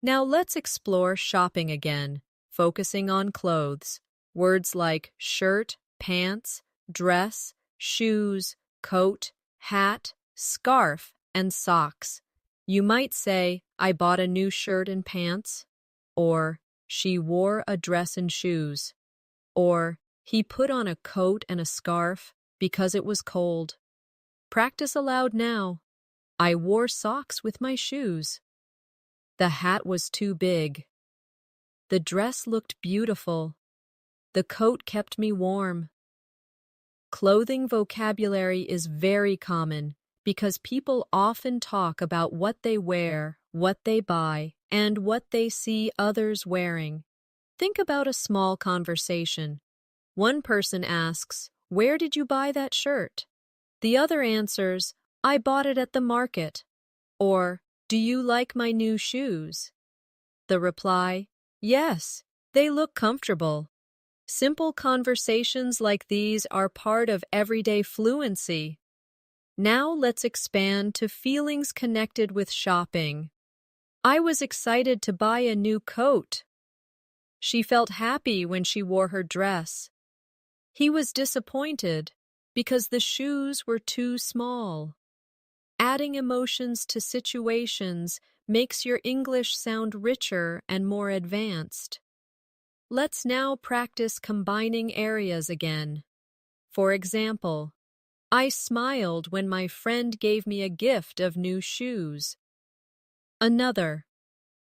Now let's explore shopping again, focusing on clothes. Words like shirt, pants, dress, shoes, coat, hat, scarf, and socks. You might say, "I bought a new shirt and pants," or "She wore a dress and shoes," or "He put on a coat and a scarf because it was cold." Practice aloud now. I wore socks with my shoes. The hat was too big. The dress looked beautiful. The coat kept me warm. Clothing vocabulary is very common because people often talk about what they wear, what they buy, and what they see others wearing. Think about a small conversation. One person asks, "Where did you buy that shirt?" The other answers, "I bought it at the market." Or, "Do you like my new shoes?" The reply, "Yes, they look comfortable." Simple conversations like these are part of everyday fluency. Now let's expand to feelings connected with shopping. I was excited to buy a new coat. She felt happy when she wore her dress. He was disappointed because the shoes were too small. Adding emotions to situations makes your English sound richer and more advanced. Let's now practice combining areas again. For example, I smiled when my friend gave me a gift of new shoes. Another,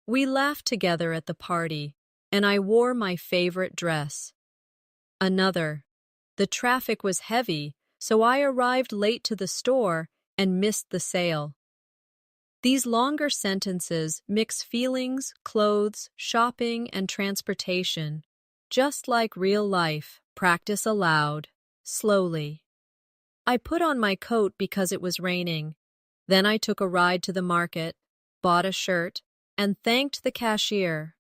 we laughed together at the party, and I wore my favorite dress. Another, the traffic was heavy, so I arrived late to the store and missed the sale. These longer sentences mix feelings, clothes, shopping, and transportation. Just like real life, practice aloud, slowly. I put on my coat because it was raining. Then I took a ride to the market, bought a shirt, and thanked the cashier.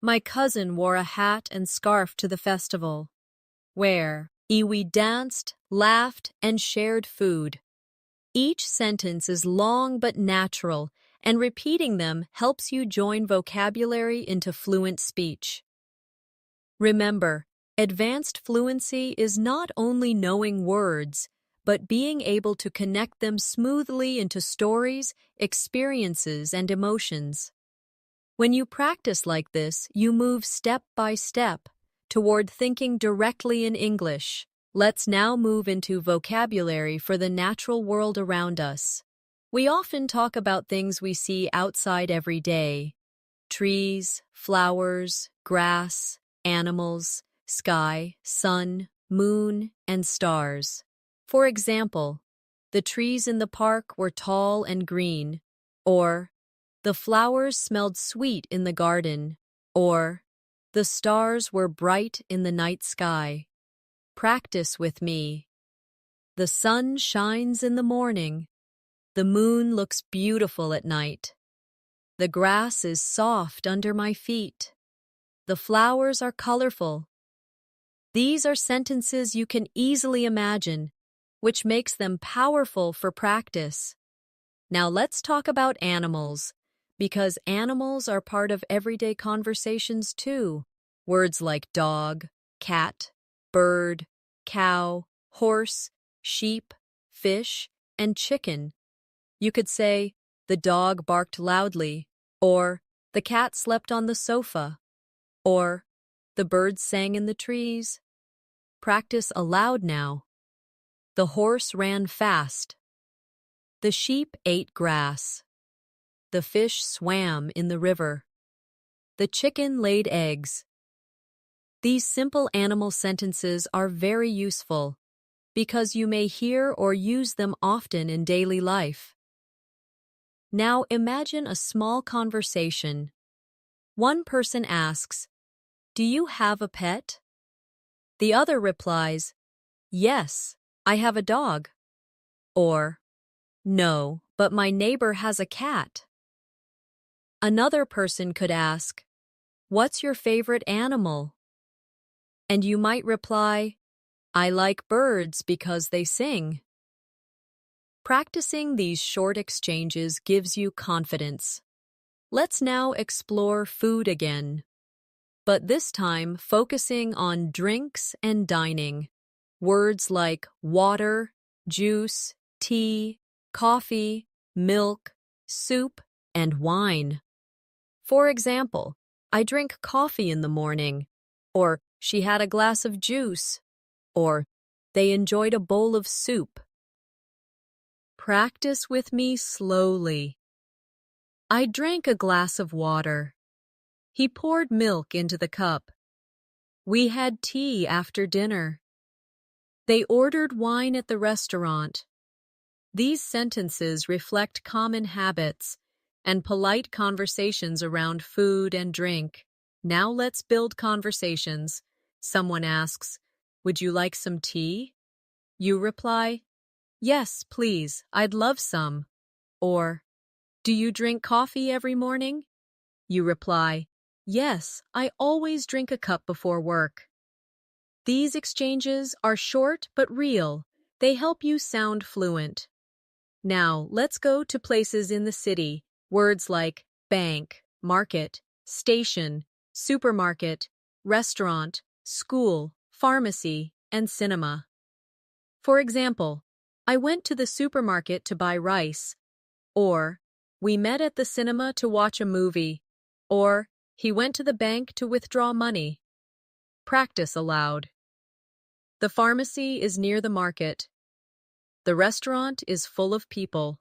My cousin wore a hat and scarf to the festival, where we danced, laughed, and shared food. Each sentence is long but natural, and repeating them helps you join vocabulary into fluent speech. Remember, advanced fluency is not only knowing words, but being able to connect them smoothly into stories, experiences, and emotions. When you practice like this, you move step by step toward thinking directly in English. Let's now move into vocabulary for the natural world around us. We often talk about things we see outside every day: trees, flowers, grass, animals, sky, sun, moon, and stars. For example, the trees in the park were tall and green, or the flowers smelled sweet in the garden, or the stars were bright in the night sky. Practice with me. The sun shines in the morning. The moon looks beautiful at night. The grass is soft under my feet. The flowers are colorful. These are sentences you can easily imagine, which makes them powerful for practice. Now let's talk about animals, because animals are part of everyday conversations too. Words like dog, cat, bird, cow, horse, sheep, fish, and chicken. You could say, the dog barked loudly, or the cat slept on the sofa, or the birds sang in the trees. Practice aloud now. The horse ran fast. The sheep ate grass. The fish swam in the river. The chicken laid eggs. These simple animal sentences are very useful because you may hear or use them often in daily life. Now imagine a small conversation. One person asks, "Do you have a pet?" The other replies, "Yes, I have a dog." Or, "No, but my neighbor has a cat." Another person could ask, "What's your favorite animal?" And you might reply, "I like birds because they sing." Practicing these short exchanges gives you confidence. Let's now explore food again, but this time focusing on drinks and dining. Words like water, juice, tea, coffee, milk, soup, and wine. For example, I drink coffee in the morning, or she had a glass of juice, or they enjoyed a bowl of soup. Practice with me slowly. I drank a glass of water. He poured milk into the cup. We had tea after dinner. They ordered wine at the restaurant. These sentences reflect common habits and polite conversations around food and drink. Now let's build conversations. Someone asks, "Would you like some tea?" You reply, "Yes, please, I'd love some." Or, "Do you drink coffee every morning?" You reply, "Yes, I always drink a cup before work." These exchanges are short but real. They help you sound fluent. Now, let's go to places in the city. Words like bank, market, station, supermarket, restaurant, school, pharmacy, and cinema. For example, I went to the supermarket to buy rice, or we met at the cinema to watch a movie, or he went to the bank to withdraw money. Practice aloud. The pharmacy is near the market. The restaurant is full of people.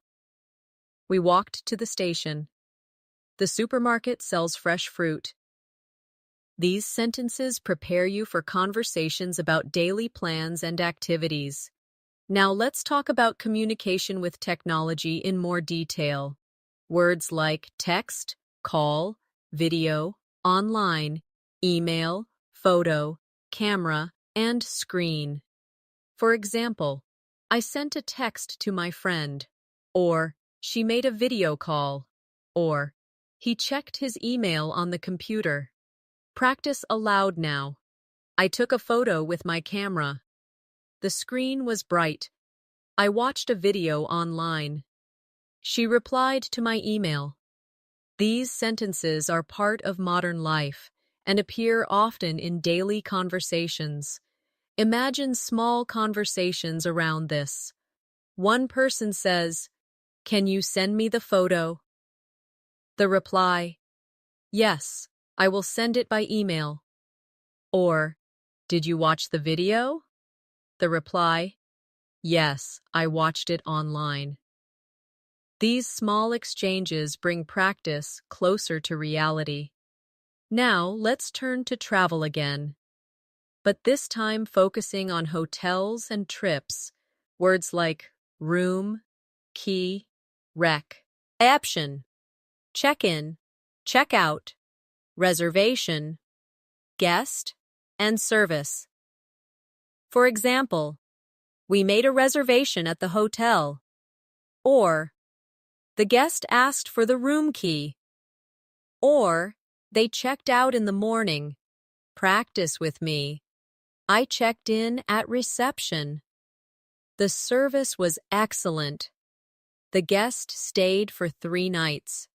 We walked to the station. The supermarket sells fresh fruit. These sentences prepare you for conversations about daily plans and activities. Now let's talk about communication with technology in more detail. Words like text, call, video, online, email, photo, camera, and screen. For example, I sent a text to my friend, or she made a video call, or he checked his email on the computer. Practice aloud now. I took a photo with my camera. The screen was bright. I watched a video online. She replied to my email. These sentences are part of modern life and appear often in daily conversations. Imagine small conversations around this. One person says, "Can you send me the photo?" The reply, "Yes, I will send it by email." Or, "Did you watch the video?" The reply, "Yes, I watched it online." These small exchanges bring practice closer to reality. Now, let's turn to travel again, but this time focusing on hotels and trips. Words like room, key, reception, check-in, check-out, reservation, guest, and service. For example, we made a reservation at the hotel, or the guest asked for the room key, or they checked out in the morning. Practice with me. I checked in at reception. The service was excellent. The guest stayed for 3 nights.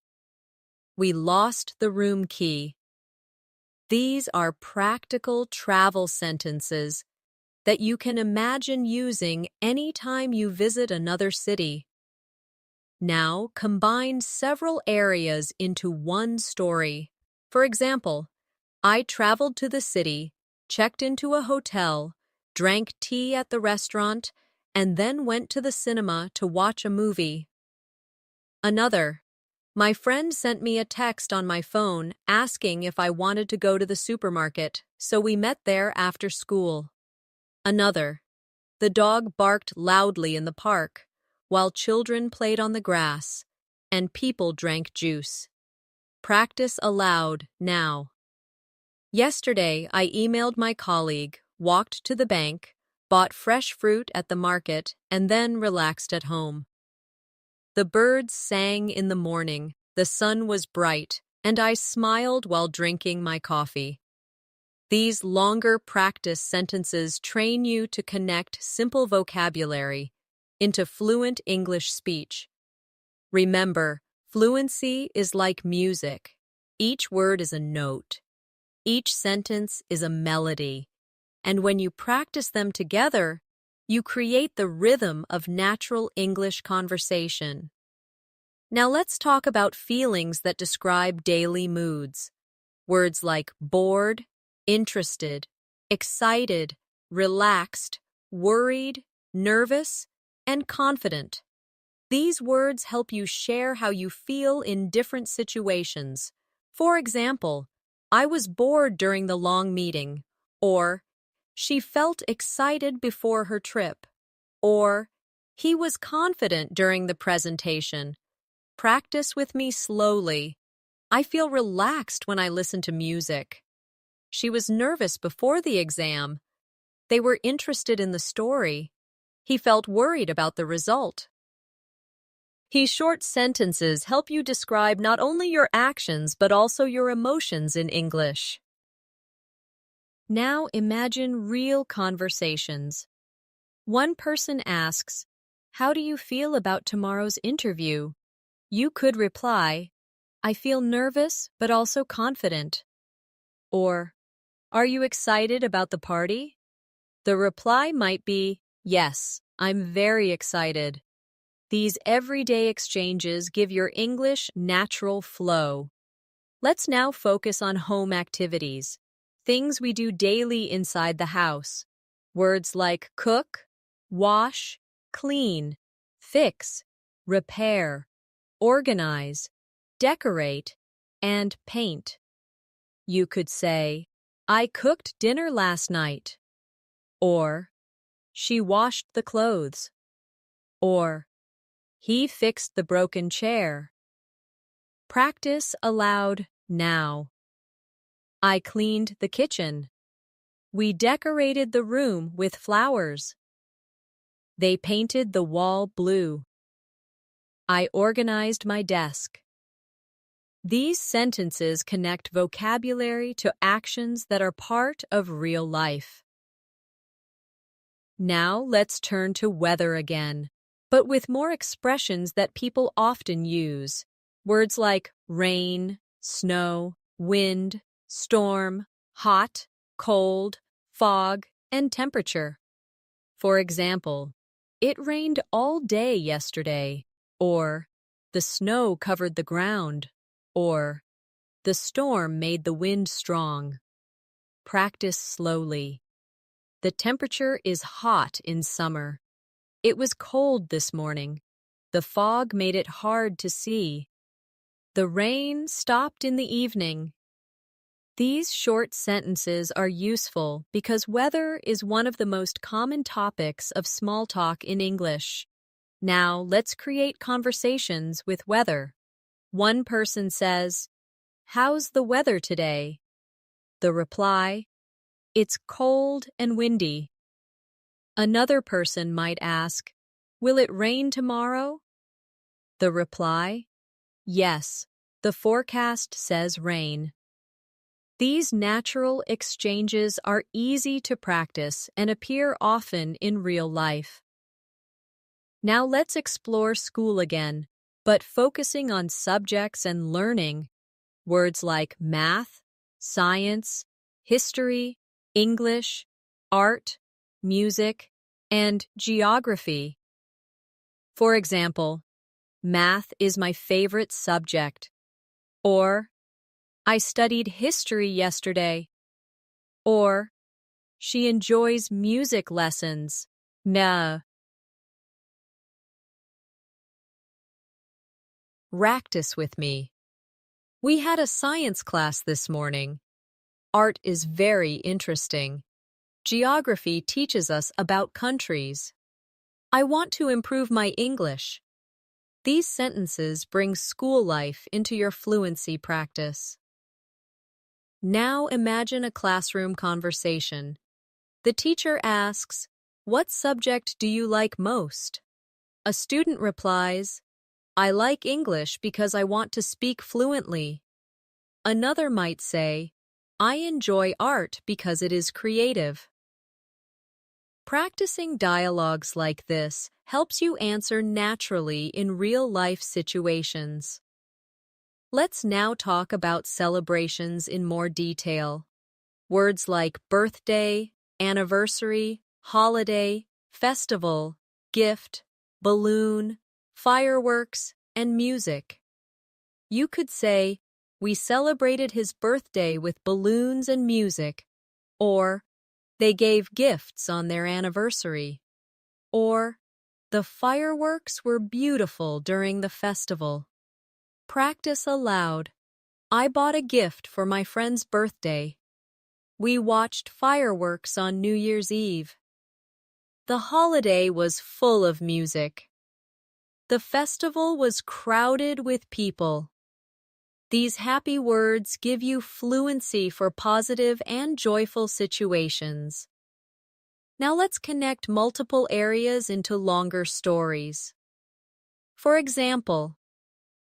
We lost the room key. These are practical travel sentences that you can imagine using anytime you visit another city. Now combine several areas into one story. For example, I traveled to the city, checked into a hotel, drank tea at the restaurant, and then went to the cinema to watch a movie. Another, my friend sent me a text on my phone asking if I wanted to go to the supermarket, so we met there after school. Another, the dog barked loudly in the park, while children played on the grass, and people drank juice. Practice aloud now. Yesterday, I emailed my colleague, walked to the bank, bought fresh fruit at the market, and then relaxed at home. The birds sang in the morning, the sun was bright, and I smiled while drinking my coffee. These longer practice sentences train you to connect simple vocabulary into fluent English speech. Remember, fluency is like music. Each word is a note. Each sentence is a melody. And when you practice them together, you create the rhythm of natural English conversation. Now let's talk about feelings that describe daily moods. Words like bored, interested, excited, relaxed, worried, nervous, and confident. These words help you share how you feel in different situations. For example, I was bored during the long meeting, or she felt excited before her trip, or he was confident during the presentation. Practice with me slowly. I feel relaxed when I listen to music. She was nervous before the exam. They were interested in the story. He felt worried about the result. These short sentences help you describe not only your actions but also your emotions in English. Now imagine real conversations. One person asks, "How do you feel about tomorrow's interview?" You could reply, "I feel nervous but also confident." Or, "Are you excited about the party?" The reply might be, "Yes, I'm very excited." These everyday exchanges give your English natural flow. Let's now focus on home activities, things we do daily inside the house. Words like cook, wash, clean, fix, repair, organize, decorate, and paint. You could say, "I cooked dinner last night," or "She washed the clothes," or "He fixed the broken chair." Practice aloud now. I cleaned the kitchen. We decorated the room with flowers. They painted the wall blue. I organized my desk. These sentences connect vocabulary to actions that are part of real life. Now let's turn to weather again, but with more expressions that people often use. Words like rain, snow, wind, storm, hot, cold, fog, and temperature. For example, "It rained all day yesterday," or "The snow covered the ground," or "The storm made the wind strong." Practice slowly. The temperature is hot in summer. It was cold this morning. The fog made it hard to see. The rain stopped in the evening. These short sentences are useful because weather is one of the most common topics of small talk in English. Now, let's create conversations with weather. One person says, "How's the weather today?" The reply, "It's cold and windy." Another person might ask, "Will it rain tomorrow?" The reply, "Yes, the forecast says rain." These natural exchanges are easy to practice and appear often in real life. Now let's explore school again, but focusing on subjects and learning. Words like math, science, history, English, art, music, and geography. For example, Math is my favorite subject. Or, I studied history yesterday. Or, she enjoys music lessons. No. Practice with me. We had a science class this morning. Art is very interesting. Geography teaches us about countries. I want to improve my English. These sentences bring school life into your fluency practice. Now imagine a classroom conversation. The teacher asks, "What subject do you like most?" A student replies, "I like English because I want to speak fluently." Another might say, "I enjoy art because it is creative." Practicing dialogues like this helps you answer naturally in real-life situations. Let's now talk about celebrations in more detail. Words like birthday, anniversary, holiday, festival, gift, balloon, fireworks, and music. You could say, "We celebrated his birthday with balloons and music," or "They gave gifts on their anniversary," or "The fireworks were beautiful during the festival." Practice aloud. I bought a gift for my friend's birthday. We watched fireworks on New Year's Eve. The holiday was full of music. The festival was crowded with people. These happy words give you fluency for positive and joyful situations. Now let's connect multiple areas into longer stories. For example,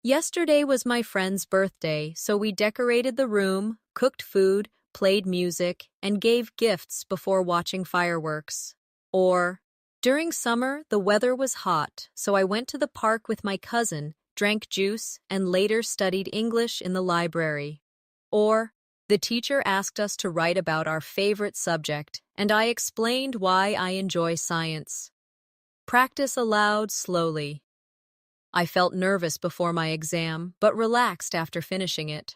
yesterday was my friend's birthday, so we decorated the room, cooked food, played music, and gave gifts before watching fireworks. Or, during summer, the weather was hot, so I went to the park with my cousin, drank juice, and later studied English in the library. Or, the teacher asked us to write about our favorite subject, and I explained why I enjoy science. Practice aloud slowly. I felt nervous before my exam, but relaxed after finishing it.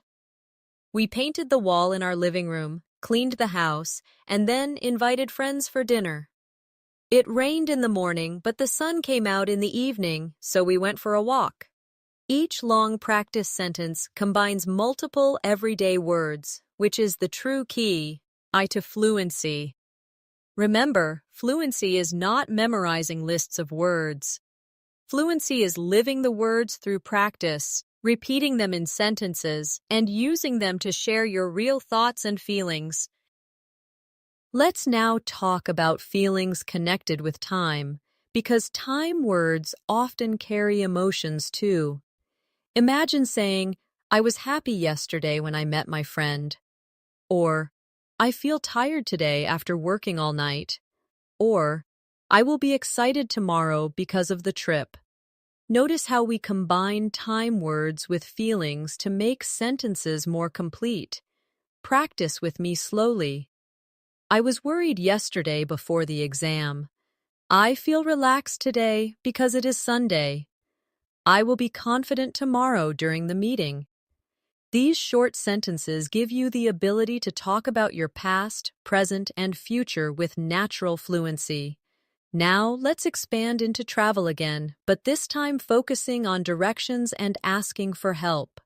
We painted the wall in our living room, cleaned the house, and then invited friends for dinner. It rained in the morning, but the sun came out in the evening, so we went for a walk. Each long practice sentence combines multiple everyday words, which is the true key to fluency. Remember, fluency is not memorizing lists of words. Fluency is living the words through practice, repeating them in sentences, and using them to share your real thoughts and feelings. Let's now talk about feelings connected with time, because time words often carry emotions too. Imagine saying, "I was happy yesterday when I met my friend." Or, "I feel tired today after working all night." Or, "I will be excited tomorrow because of the trip." Notice how we combine time words with feelings to make sentences more complete. Practice with me slowly. I was worried yesterday before the exam. I feel relaxed today because it is Sunday. I will be confident tomorrow during the meeting. These short sentences give you the ability to talk about your past, present, and future with natural fluency. Now, let's expand into travel again, but this time focusing on directions and asking for help.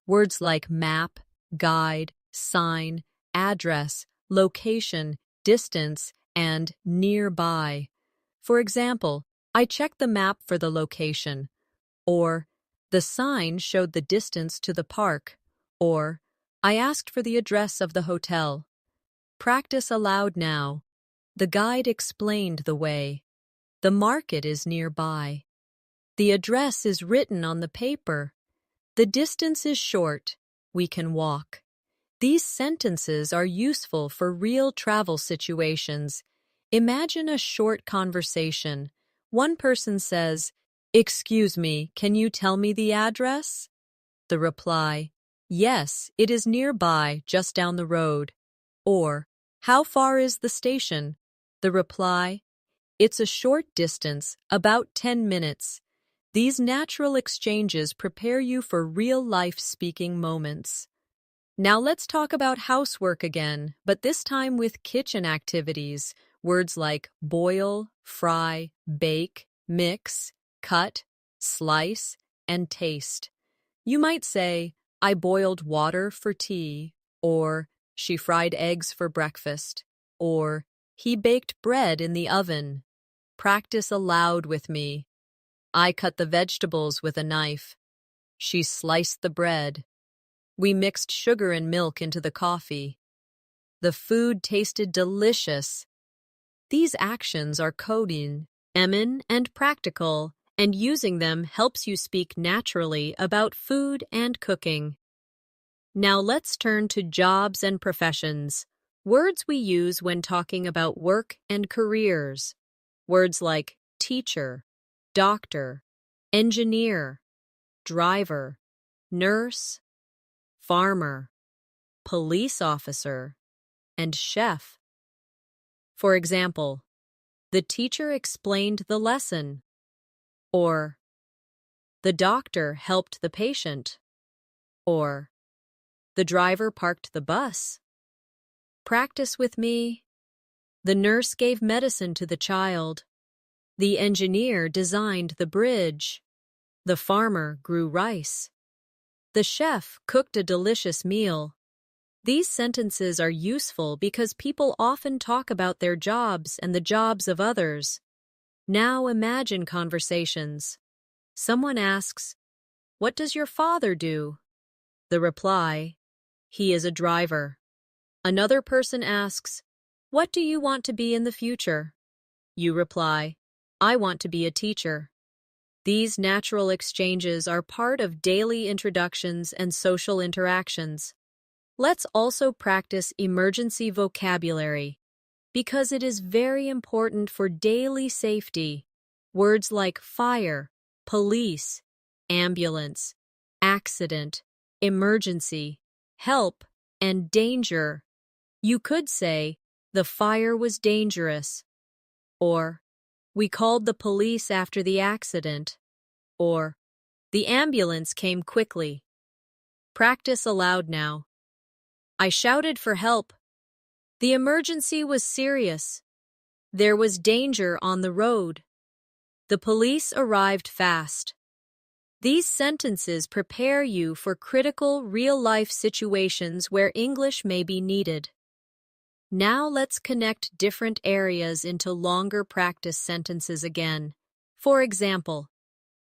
Words like map, guide, sign, address, location, distance, and nearby. For example, I checked the map for the location. Or, the sign showed the distance to the park. Or, I asked for the address of the hotel. Practice aloud now. The guide explained the way. The market is nearby. The address is written on the paper. The distance is short. We can walk. These sentences are useful for real travel situations. Imagine a short conversation. One person says, "Excuse me, can you tell me the address?" The reply, "Yes, it is nearby, just down the road." Or, "How far is the station?" The reply, "It's a short distance, about 10 minutes." These natural exchanges prepare you for real-life speaking moments. Now let's talk about housework again, but this time with kitchen activities. Words like boil, fry, bake, mix, cut, slice, and taste. You might say, I boiled water for tea, or she fried eggs for breakfast, or he baked bread in the oven. Practice aloud with me. I cut the vegetables with a knife. She sliced the bread. We mixed sugar and milk into the coffee. The food tasted delicious. These actions are coding, and practical, and using them helps you speak naturally about food and cooking. Now let's turn to jobs and professions, words we use when talking about work and careers. Words like teacher, doctor, engineer, driver, nurse, farmer, police officer, and chef. For example, the teacher explained the lesson, or the doctor helped the patient, or the driver parked the bus. Practice with me. The nurse gave medicine to the child. The engineer designed the bridge. The farmer grew rice. The chef cooked a delicious meal. These sentences are useful because people often talk about their jobs and the jobs of others. Now imagine conversations. Someone asks, "What does your father do?" The reply, "He is a driver." Another person asks, "What do you want to be in the future?" You reply, "I want to be a teacher." These natural exchanges are part of daily introductions and social interactions. Let's also practice emergency vocabulary, because it is very important for daily safety. Words like fire, police, ambulance, accident, emergency, help, and danger. You could say, the fire was dangerous, or we called the police after the accident, or the ambulance came quickly. Practice aloud now. I shouted for help. The emergency was serious. There was danger on the road. The police arrived fast. These sentences prepare you for critical, real-life situations where English may be needed. Now let's connect different areas into longer practice sentences again. For example,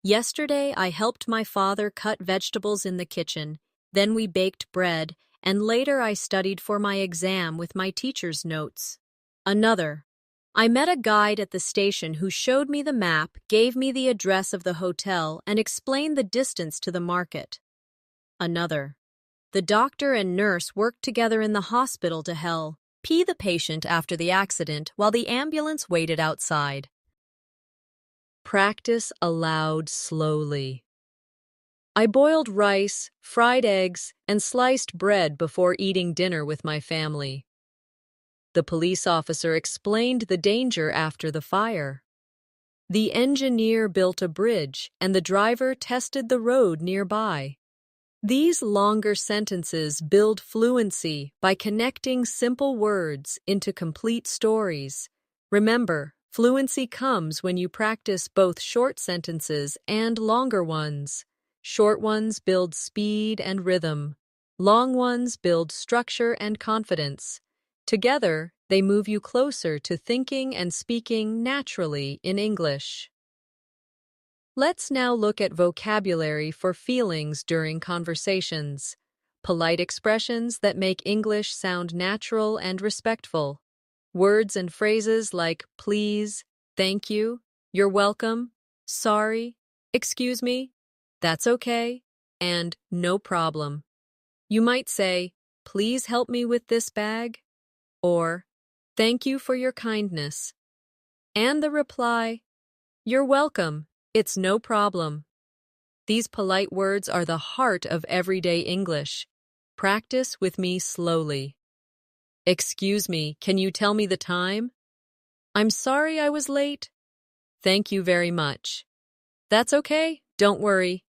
yesterday I helped my father cut vegetables in the kitchen, then we baked bread, and later I studied for my exam with my teacher's notes. Another, I met a guide at the station who showed me the map, gave me the address of the hotel, and explained the distance to the market. Another, the doctor and nurse worked together in the hospital to help the patient after the accident while the ambulance waited outside. Practice aloud slowly. I boiled rice, fried eggs, and sliced bread before eating dinner with my family. The police officer explained the danger after the fire. The engineer built a bridge, and the driver tested the road nearby. These longer sentences build fluency by connecting simple words into complete stories. Remember, fluency comes when you practice both short sentences and longer ones. Short ones build speed and rhythm. Long ones build structure and confidence. Together, they move you closer to thinking and speaking naturally in English. Let's now look at vocabulary for feelings during conversations. Polite expressions that make English sound natural and respectful. Words and phrases like please, thank you, you're welcome, sorry, excuse me, that's okay, and no problem. You might say, please help me with this bag, or thank you for your kindness. And the reply, you're welcome. It's no problem. These polite words are the heart of everyday English. Practice with me slowly. Excuse me, can you tell me the time? I'm sorry I was late. Thank you very much. That's okay, don't worry.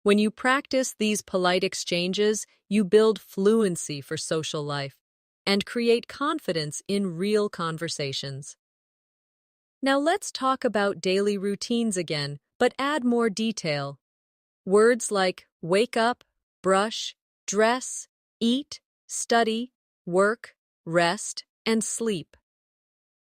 When you practice these polite exchanges, you build fluency for social life and create confidence in real conversations. Now let's talk about daily routines again, but add more detail. Words like wake up, brush, dress, eat, study, work, rest, and sleep.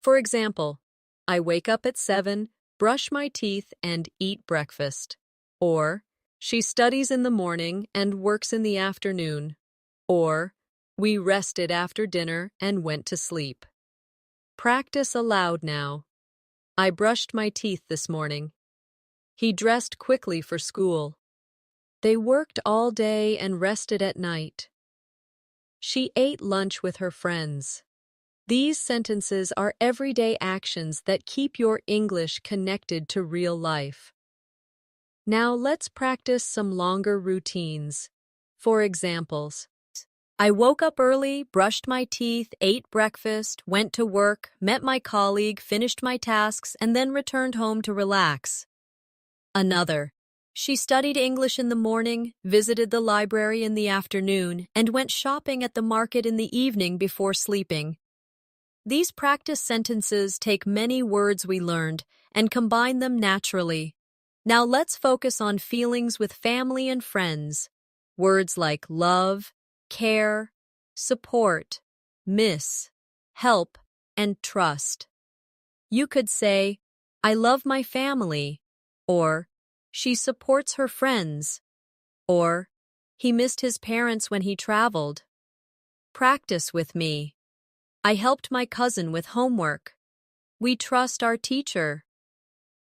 For example, I wake up at 7, brush my teeth, and eat breakfast. Or, she studies in the morning and works in the afternoon. Or, we rested after dinner and went to sleep. Practice aloud now. I brushed my teeth this morning. He dressed quickly for school. They worked all day and rested at night. She ate lunch with her friends. These sentences are everyday actions that keep your English connected to real life. Now let's practice some longer routines. For examples, I woke up early, brushed my teeth, ate breakfast, went to work, met my colleague, finished my tasks, and then returned home to relax. Another, she studied English in the morning, visited the library in the afternoon, and went shopping at the market in the evening before sleeping. These practice sentences take many words we learned and combine them naturally. Now let's focus on feelings with family and friends. Words like love, care, support, miss, help, and trust. You could say, I love my family, or she supports her friends, or he missed his parents when he traveled. Practice with me. I helped my cousin with homework. We trust our teacher.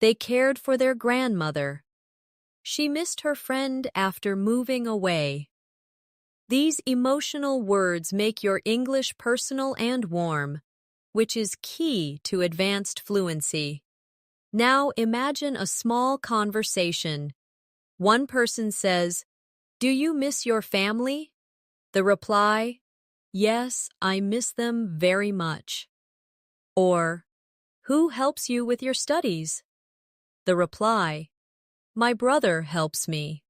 They cared for their grandmother. She missed her friend after moving away. These emotional words make your English personal and warm, which is key to advanced fluency. Now imagine a small conversation. One person says, "Do you miss your family?" The reply, "Yes, I miss them very much." Or, "Who helps you with your studies?" The reply, "My brother helps me."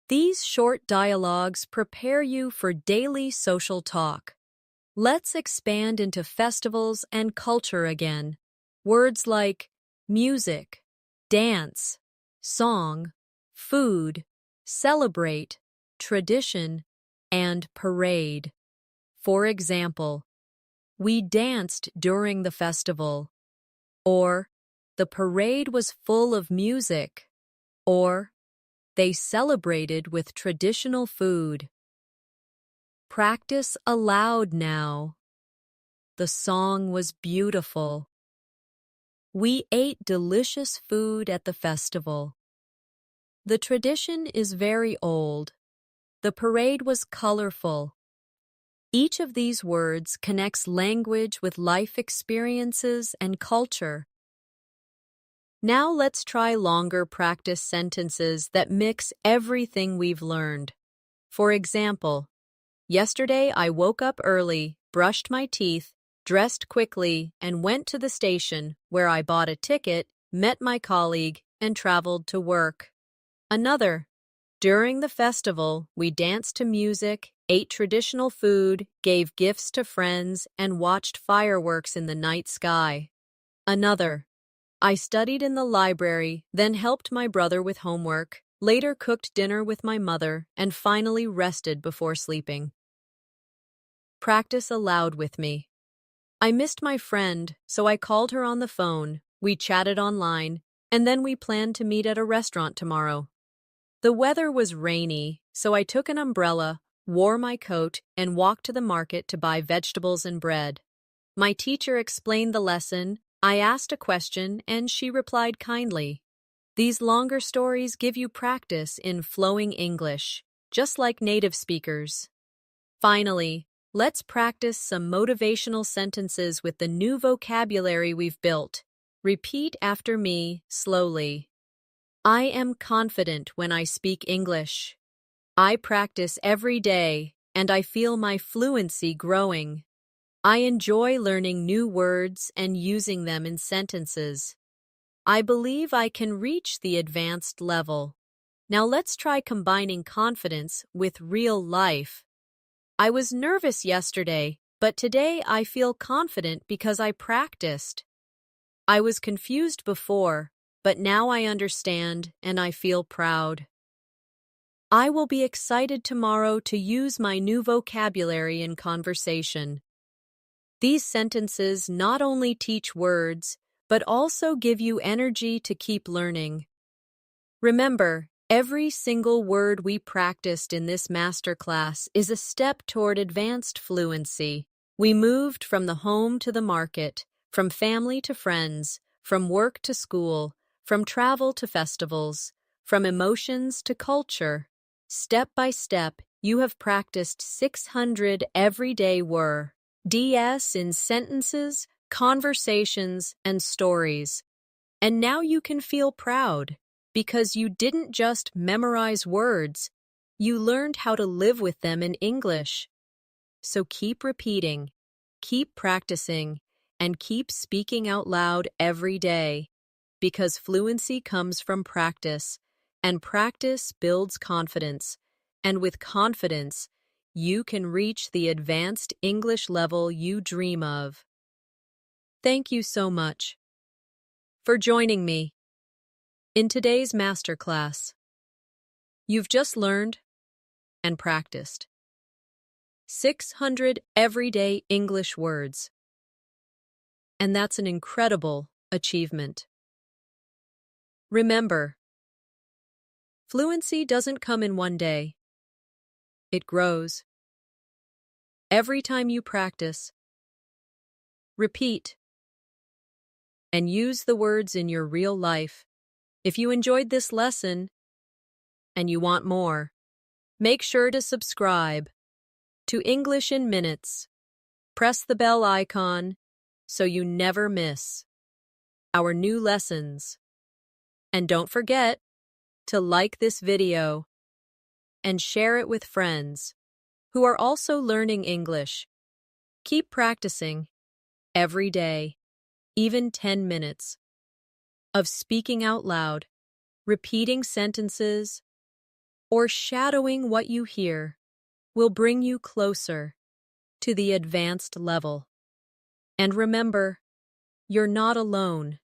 These short dialogues prepare you for daily social talk. Let's expand into festivals and culture again. Words like music, dance, song, food, celebrate, tradition, and parade. For example, we danced during the festival, or the parade was full of music, or they celebrated with traditional food. Practice aloud now. The song was beautiful. We ate delicious food at the festival. The tradition is very old. The parade was colorful. Each of these words connects language with life experiences and culture. Now let's try longer practice sentences that mix everything we've learned. For example, yesterday I woke up early, brushed my teeth, dressed quickly, and went to the station where I bought a ticket, met my colleague, and traveled to work. Another, during the festival, we danced to music, ate traditional food, gave gifts to friends, and watched fireworks in the night sky. Another, I studied in the library, then helped my brother with homework, later cooked dinner with my mother, and finally rested before sleeping. Practice aloud with me. I missed my friend, so I called her on the phone, we chatted online, and then we planned to meet at a restaurant tomorrow. The weather was rainy, so I took an umbrella, wore my coat, and walked to the market to buy vegetables and bread. My teacher explained the lesson, I asked a question, and she replied kindly. These longer stories give you practice in flowing English, just like native speakers. Finally, let's practice some motivational sentences with the new vocabulary we've built. Repeat after me slowly. I am confident when I speak English. I practice every day, and I feel my fluency growing. I enjoy learning new words and using them in sentences. I believe I can reach the advanced level. Now let's try combining confidence with real life. I was nervous yesterday, but today I feel confident because I practiced. I was confused before, but now I understand and I feel proud. I will be excited tomorrow to use my new vocabulary in conversation. These sentences not only teach words, but also give you energy to keep learning. Remember, every single word we practiced in this masterclass is a step toward advanced fluency. We moved from the home to the market, from family to friends, from work to school, from travel to festivals, from emotions to culture. Step by step, you have practiced 600 everyday words in sentences, conversations, and stories. And now you can feel proud, because you didn't just memorize words, you learned how to live with them in English. So keep repeating, keep practicing, and keep speaking out loud every day, because fluency comes from practice, and practice builds confidence, and with confidence, you can reach the advanced English level you dream of. Thank you so much for joining me in today's masterclass. You've just learned and practiced 600 everyday English words, and that's an incredible achievement. Remember, fluency doesn't come in one day. It grows. Every time you practice, repeat, and use the words in your real life. If you enjoyed this lesson and you want more, make sure to subscribe to English in Minutes. Press the bell icon so you never miss our new lessons. And don't forget to like this video and share it with friends who are also learning English. Keep practicing every day, even 10 minutes, of speaking out loud, repeating sentences, or shadowing what you hear will bring you closer to the advanced level. And remember, you're not alone.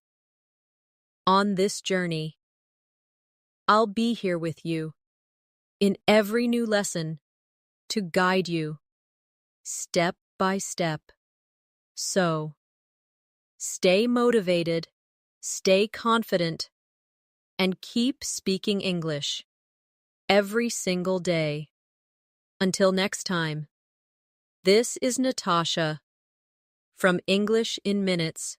On this journey, I'll be here with you in every new lesson to guide you step by step. So, stay motivated, stay confident, and keep speaking English every single day. Until next time, this is Natasha from English in Minutes.